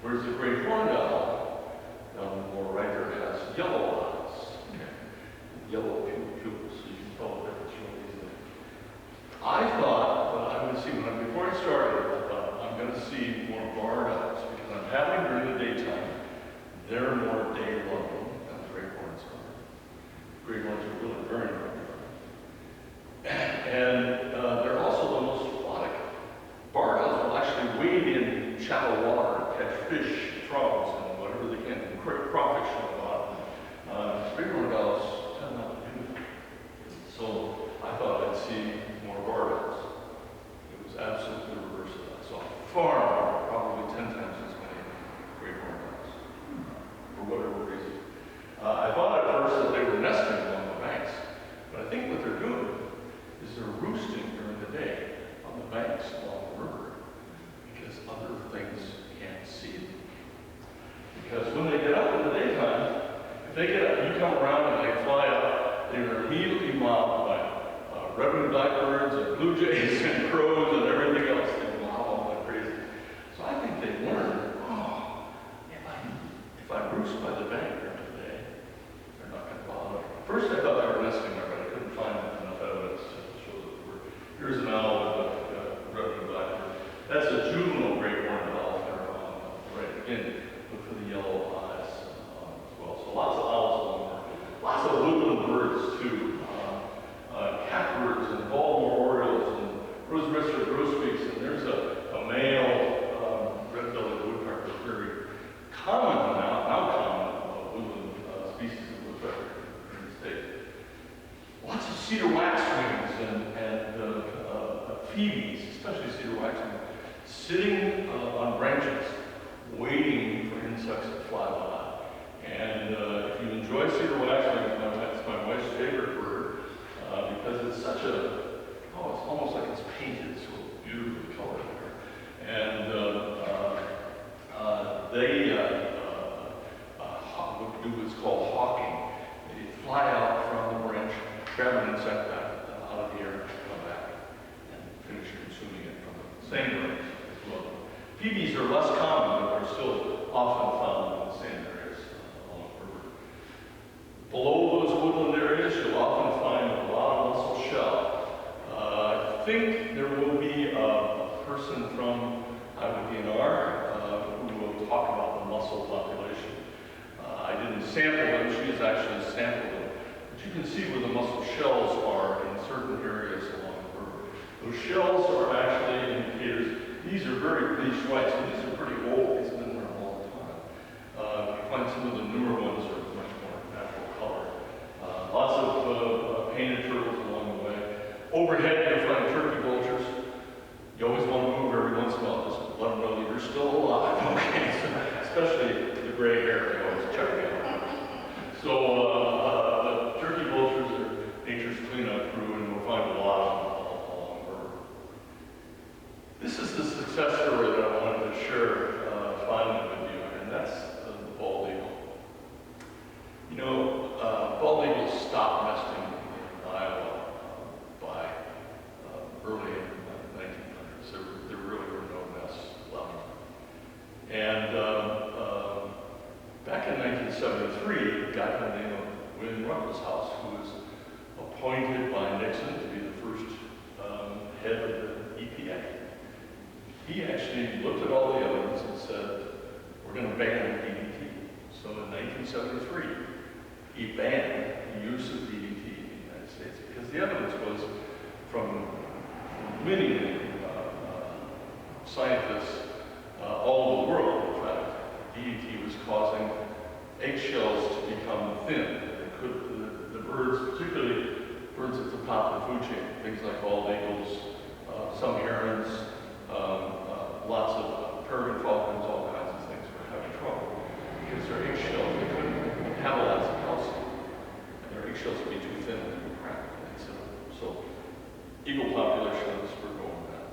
[SPEAKER 1] Whereas the great horned owl, down the lower right there, has yellow eyes, yellow pupils, so you can tell the difference real easily. I thought that I would see, before I started, I thought I'm going to see more barred owls because I'm having during the daytime. They're more day-loving than the great horns are. Great horns are really very nocturnal. And they're also the most aquatic. Barred owls will actually wade in shallow water and catch fish, frogs, and whatever they can, and crawfish on the bottom. Great horned owls tend not to do that. So I thought I'd see more barred owls. It was absolutely the reverse of that. I saw far more, probably 10 times as many great horned owls, for whatever reason. I thought at first that they were nesting along the banks, but I think what they're doing is they're roosting during the day on the banks along the river because other things can't see them. Because when they get up in the daytime, if they get up, you come around and they fly up, they're immediately mobbed by red-winged blackbirds and blue jays and crows and everything else. They mob them like crazy. So I think they learned, if I roost by the bank during the day, they're not going to bother me. First I thought they were nesting there, but I couldn't find enough evidence to show that they were. Here's an owl with a red-winged blackbird. That's a juvenile great horned owl there on the right. Again, look for the yellow eyes as well. So lots of owls along there. Lots of woodland birds too. Catbirds and Baltimore orioles and rose-breasted grosbeaks, and there's a male red-bellied woodpecker, very common now common woodland species of woodpecker in the state. Lots of cedar waxwings and phoebes, especially cedar waxwing, sitting on branches, waiting for insects to fly by. And if you enjoy cedar waxwing, that's my wife's favorite bird. Because it's such it's almost like it's painted, so beautifully colored there. And they do what's called hawking. They fly out from the branch, grab an insect out of the air, come back, and finish consuming it from the same branch as well. Phoebes are less common, but they're still often found in the same areas along the river. Below those woodland areas, you'll often find a lot of mussel shell. I think there will be a person from IWDNR who will talk about the mussel population. I didn't sample them, she has actually sampled them. But you can see where the mussel shells are in certain areas along the river. Those shells are actually indicators. These are very bleached white, so these are pretty old. These have been there a long time. You find some of the newer ones are much more natural color. Lots of painted turtles along the way. Overhead, you'll find turkey vultures. You always want to move every once in a while, just let them know that you're still alive, okay? So, especially the gray hair, they always check me out. So, the turkey vultures are nature's cleanup crew, and we'll find a lot of them along the river. This is the success story that I wanted to share finally with you, and that's the bald eagle. You know, bald eagles stopped nesting in Iowa by she looked at all the evidence and said, we're going to ban DDT. So in 1973, he banned the use of DDT in the United States because the evidence was from many scientists all over the world. In fact, DDT was causing eggshells to become thin. The birds, particularly birds at the top of the food chain, things like bald eagles, some herons, lots of peregrine falcons, all kinds of things were having trouble because their eggshells, they couldn't metabolize the calcium, and their eggshells would be too thin and they would crack. So eagle populations were going down.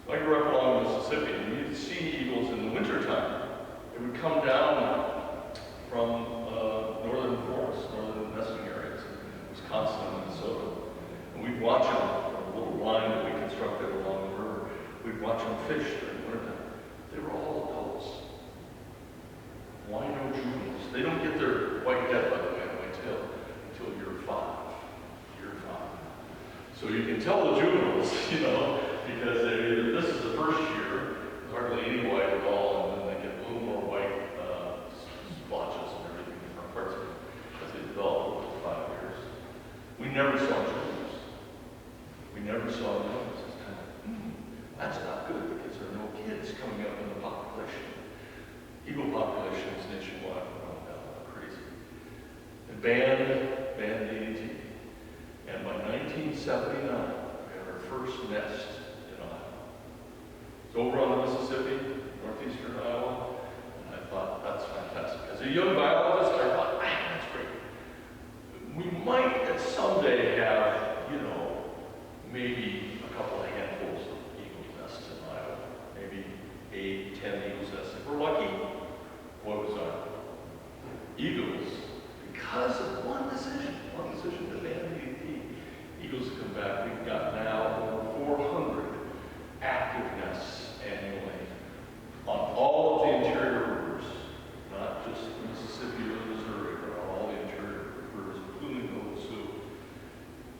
[SPEAKER 1] So I grew up along the Mississippi, and you'd see eagles in the wintertime. They would come down from northern forests, northern nesting areas in Wisconsin and Minnesota. And we'd watch them from a little line that we constructed along the river. We'd watch them fish during the wintertime. They were all adults. Why no juveniles? They don't get their white head, by the way, on my tail until year 5. So you can tell the juveniles, because this is the first year, hardly any white at all, and then they get a little more white splotches and everything in different parts of it as they develop over 5 years. We never saw juveniles. We never saw juveniles. It's kind of, that's not good because there are no kids coming up in the population. Eagle populations nationwide are going down like crazy. And banned DDT. And by 1979, we had our first nest in Iowa. It's over on the Mississippi, northeastern Iowa, and I thought, that's fantastic. As a young biologist, I thought, that's great. We might someday have, maybe a couple of handfuls of eagle nests in Iowa, maybe 8, 10 eagles nests. If we're lucky, what was our eagles, because of one decision to ban DDT, eagles have come back. We've got now over 400 active nests annually on all of the interior rivers, not just the Mississippi or the Missouri, but on all the interior rivers, including the Little Sioux.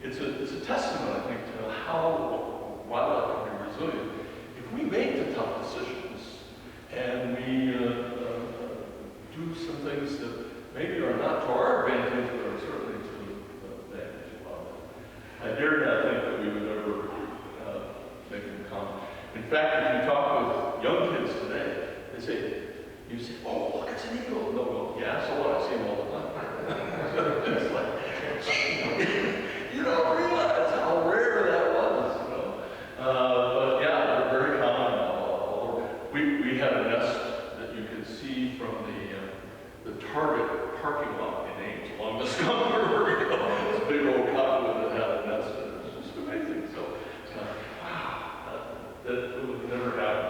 [SPEAKER 1] It's a testament, I think, to how wildlife can be resilient. If we make the tough decisions and we do some things that maybe are not to our advantage, but are certainly to the advantage of wildlife. I dare not think that we would ever make them come. In fact, if you talk with young kids today, they say, oh, look, it's an eagle. And they'll go, yeah, so what? I see them all the time. It's like, you don't realize how rare that was, but yeah, they're very common now. We had a nest that you could see from the Target parking lot in Ames along the Skunk River. This big old cottonwood that had a nest in it. It's just amazing. So it's kind of, wow, that would never happen.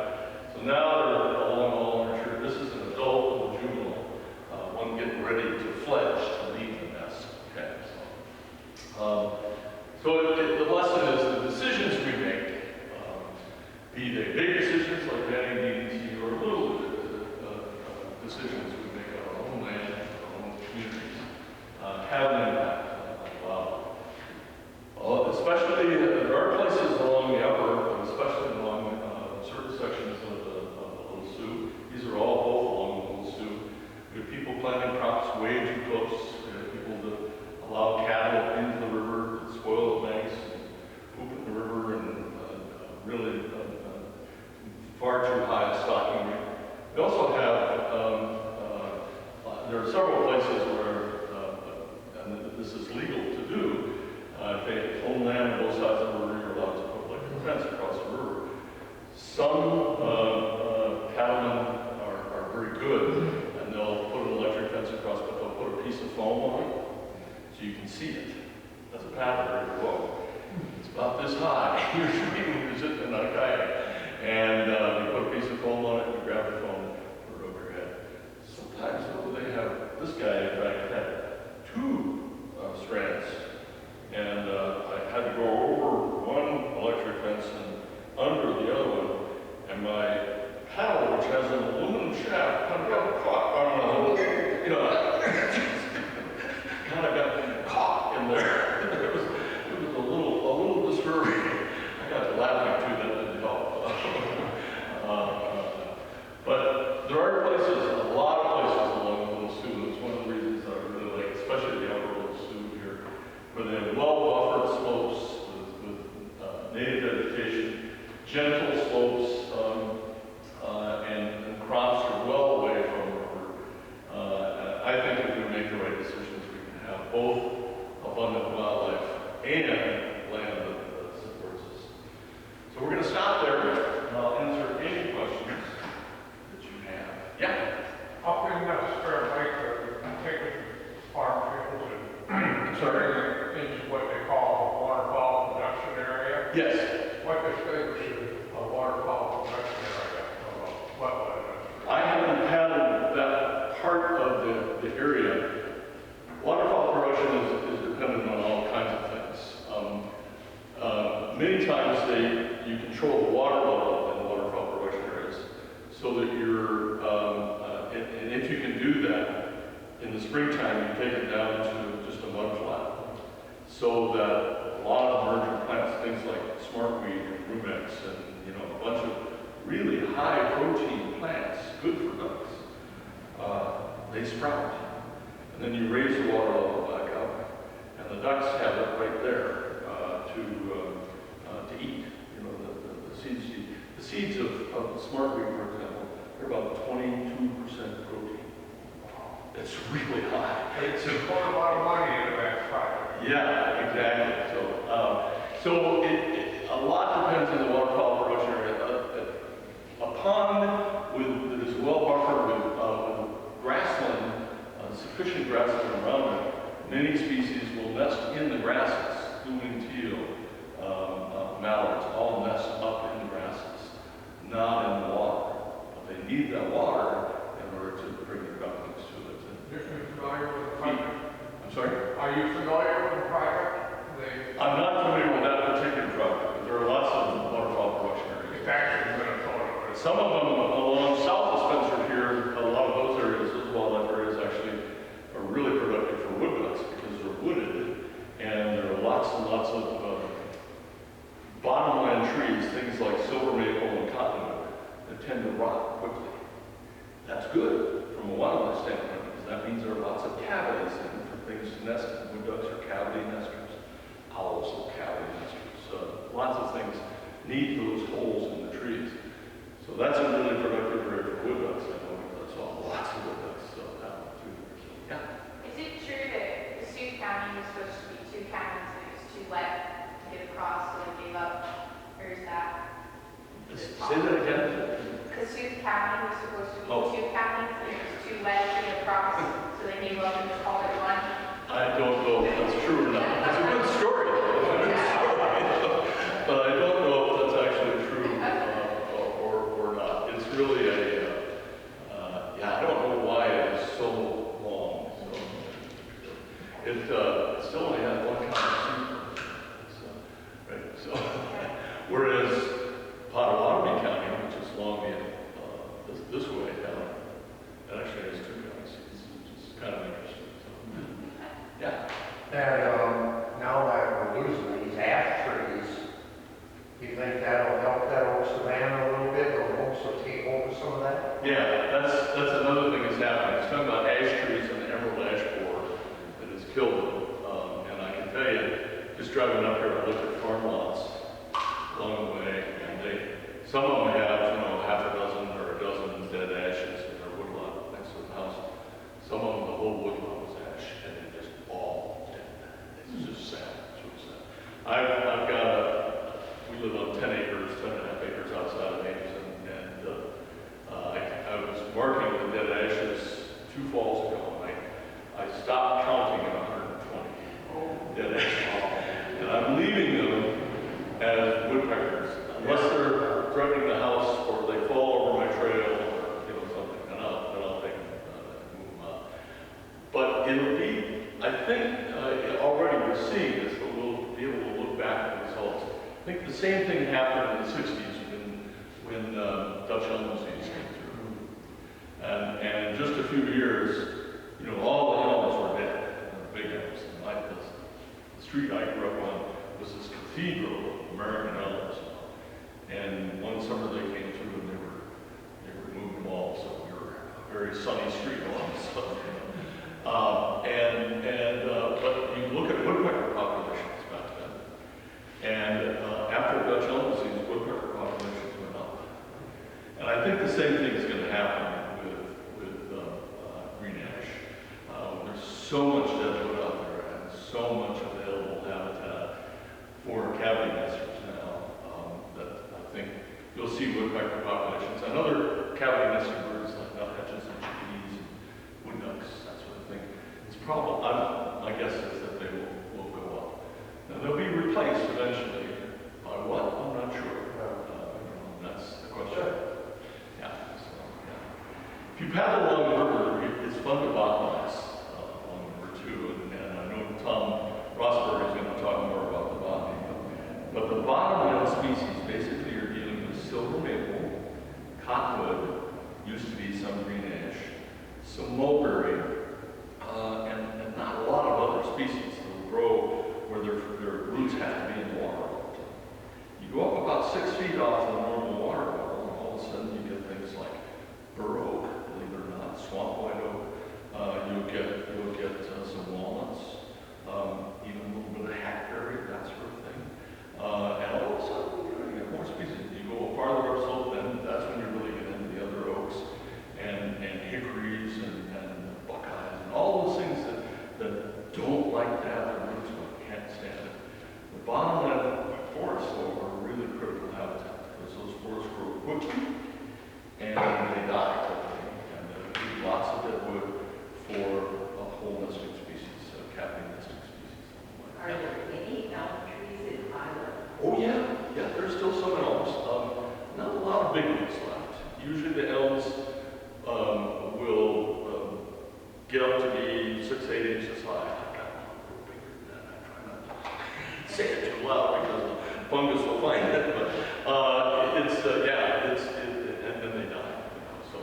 [SPEAKER 1] So now they're all mature. This is an adult and a juvenile, one getting ready to fledge to leave the nest. Okay, the lesson is the decisions we make, be they big decisions like banning DDT or little decisions we make on our own land, our own communities, have an impact on wildlife. Especially, there are places along the upper, but especially along certain sections of the Little Sioux. These are all both along the Little Sioux. We have people planting crops way too close. We have people that allow cattle into the river, that spoil the banks, and poop in the river, and really gentle slopes, and crops are well away from the river. I think if we make the right decisions, we can have both abundant wildlife and land that supports us. So we're going to stop there, and I'll answer any questions that you have. Yeah?
[SPEAKER 3] Up in that Spare Lake, they're taking farm fields and turning into what they call a waterfowl production area.
[SPEAKER 1] Yes.
[SPEAKER 3] What distinguishes a waterfowl production area from a wetland?
[SPEAKER 1] I haven't had that part of the area. Waterfowl production is dependent on all kinds of things. Many times you control the water level in waterfowl production areas so that you're, and if you can do that, in the springtime you take it down to just a mud flat. So that a lot of emergent plants, things like smartweed and rumex and a bunch of really high protein plants, good for ducks, they sprout. And then you raise the water level back up, and the ducks have it right there to eat. The seeds. The seeds of smartweed, for example, they're about 22% protein. It's really high.
[SPEAKER 3] It's a lot of money in that project.
[SPEAKER 1] Yeah, exactly. So a lot depends on the waterfowl production area. A pond that is well buffered with grassland, sufficient grassland around it. Many species will nest in the grasses. Blue-winged teal, mallards, all nest up in the grasses, not in the water. But they need that water in order to bring their ducklings to it.
[SPEAKER 3] Are you familiar with the project?
[SPEAKER 1] I'm sorry?
[SPEAKER 3] Are you familiar with the project?
[SPEAKER 1] I'm not familiar with that particular project, but there are lots of waterfowl production areas.
[SPEAKER 3] It's actually Minnesota.
[SPEAKER 1] Some of them along south of Spencer here, a lot of those areas, those wildlife areas actually are really productive for wood ducks because they're wooded, and there are lots and lots of bottomland trees, things like silver maple and cottonwood, that tend to rot quickly. That's good from a wildlife standpoint, because that means there are lots of cavities in for things to nest in. Wood ducks are cavity nesters. Owls are cavity nesters. Lots of things need those holes in the trees. So that's a really productive area for wood ducks. I know because I saw lots of wood ducks out through there. So, yeah.
[SPEAKER 4] Is it true that the Sioux County was supposed to be 2 counties and it was too wet to get across, so they gave up? Or is that?
[SPEAKER 1] Say that again.
[SPEAKER 4] Sioux County was supposed to be
[SPEAKER 1] Oh.
[SPEAKER 4] 2 counties and it was too wet to get across, so they gave up and just called it one?
[SPEAKER 1] I don't know if that's true or not. It's a good story. But I don't know if that's actually true or not. It's really I don't know why it is so long. So it still only has 1 county. So, whereas Potawatomi County, which is along this way down, it actually has 2 county seats, which is kind of interesting. So, yeah.
[SPEAKER 2] And now that we're losing these ash trees, do you think that'll help that old Savanna a little bit, or also take over some of that?
[SPEAKER 1] Yeah, that's another thing that's happening. It's talking about ash trees and the emerald ash borer that has killed them. And I can tell you, just driving up here, I looked at farm lots along the way, and some of them have, half a dozen or a dozen dead ashes in their woodlot next to the house. Some of them, the whole woodlot was ash, and they're just all dead. It's just sad. It's really sad. I've got we live on 10 acres, 10.5 acres outside of Ames, and I was marking the dead ashes 2 falls ago, and I stopped counting at 120 dead ashes. And I'm leaving them as woodpeckers, unless they're threatening the house or they fall over my trail or something, and I'll take them and move them out. But it'll be, I think, already we're seeing this, but we'll be able to look back at the results. I think the same thing happened in the 60s when Dutch elm disease came through. And in just a few years, all the elms were dead, the big elms. And the street I grew up on was this cathedral of American elms. And one summer they came through and they removed them all, so we were a very sunny street all of a sudden. But you look at woodpecker populations back then, and after Dutch elm disease, woodpecker populations same thing is going to happen with green ash. There's so much deadwood out there and so much available habitat for cavity nesters now that I think you'll see woodpecker populations and other cavity nesting birds like nuthatches and chickadees and wood ducks, that sort of thing. It's probably, my guess is that they will go up. Now they'll be replaced eventually. By what? I'm not sure. That's the question. Yeah. So, yeah. If you paddle along the river, it's fun to bottlenecks along the river too. And I know Tom Rosberg is going to talk more about the botany. But the bottomland species basically are dealing with silver maple, cottonwood, used to be some green ash, some mulberry, and not a lot of other species that will grow where their roots have to be in water. You go up about 6 feet off the normal water level, and all of a sudden you get things like bur oak, believe it or not, swamp white oak. You'll get some walnuts, even a little bit of hackberry, that sort of thing. And all of a sudden, you get more species. You go farther upslope, then that's when you really get into the other oaks and hickories and buckeyes and all those things that don't like to have their roots but can't stand it. The bottomland forests, though, are really critical habitat because those forests grow quickly and they die quickly. And there are lots of dead wood for a whole nesting species, cavity nesting species.
[SPEAKER 5] Are there any elm trees in Iowa?
[SPEAKER 1] Oh yeah, there's still some elms. Not a lot of big ones left. Usually the elms will get up to be 6-8 inches high. I got one a little bigger than that. I try not to say it too loud because the fungus will find it. But and then they die. So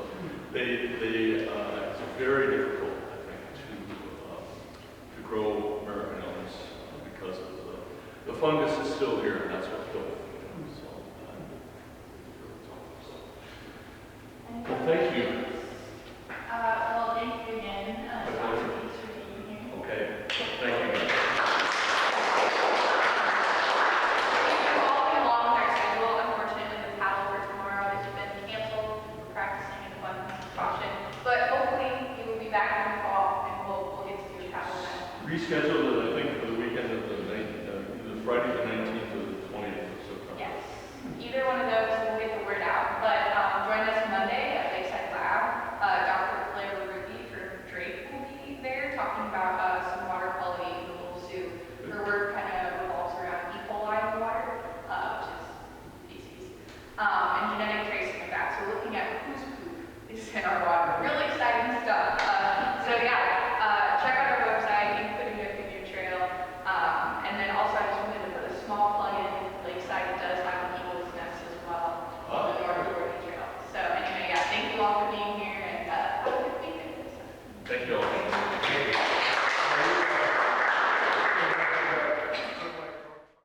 [SPEAKER 1] it's very difficult, I think, to grow American elms because of the fungus is still here, and that's what killed it. Well, thank you.
[SPEAKER 4] Well, thank you again, Dr. Pease, for being here.
[SPEAKER 1] Okay, thank you.
[SPEAKER 4] We've all been along with our schedule. Unfortunately, the paddle for tomorrow has been canceled. We're practicing in one caution, but hopefully you will be back in the fall and we'll get to do a paddle event.
[SPEAKER 1] Rescheduled it, I think, for the weekend of the night, either Friday the 19th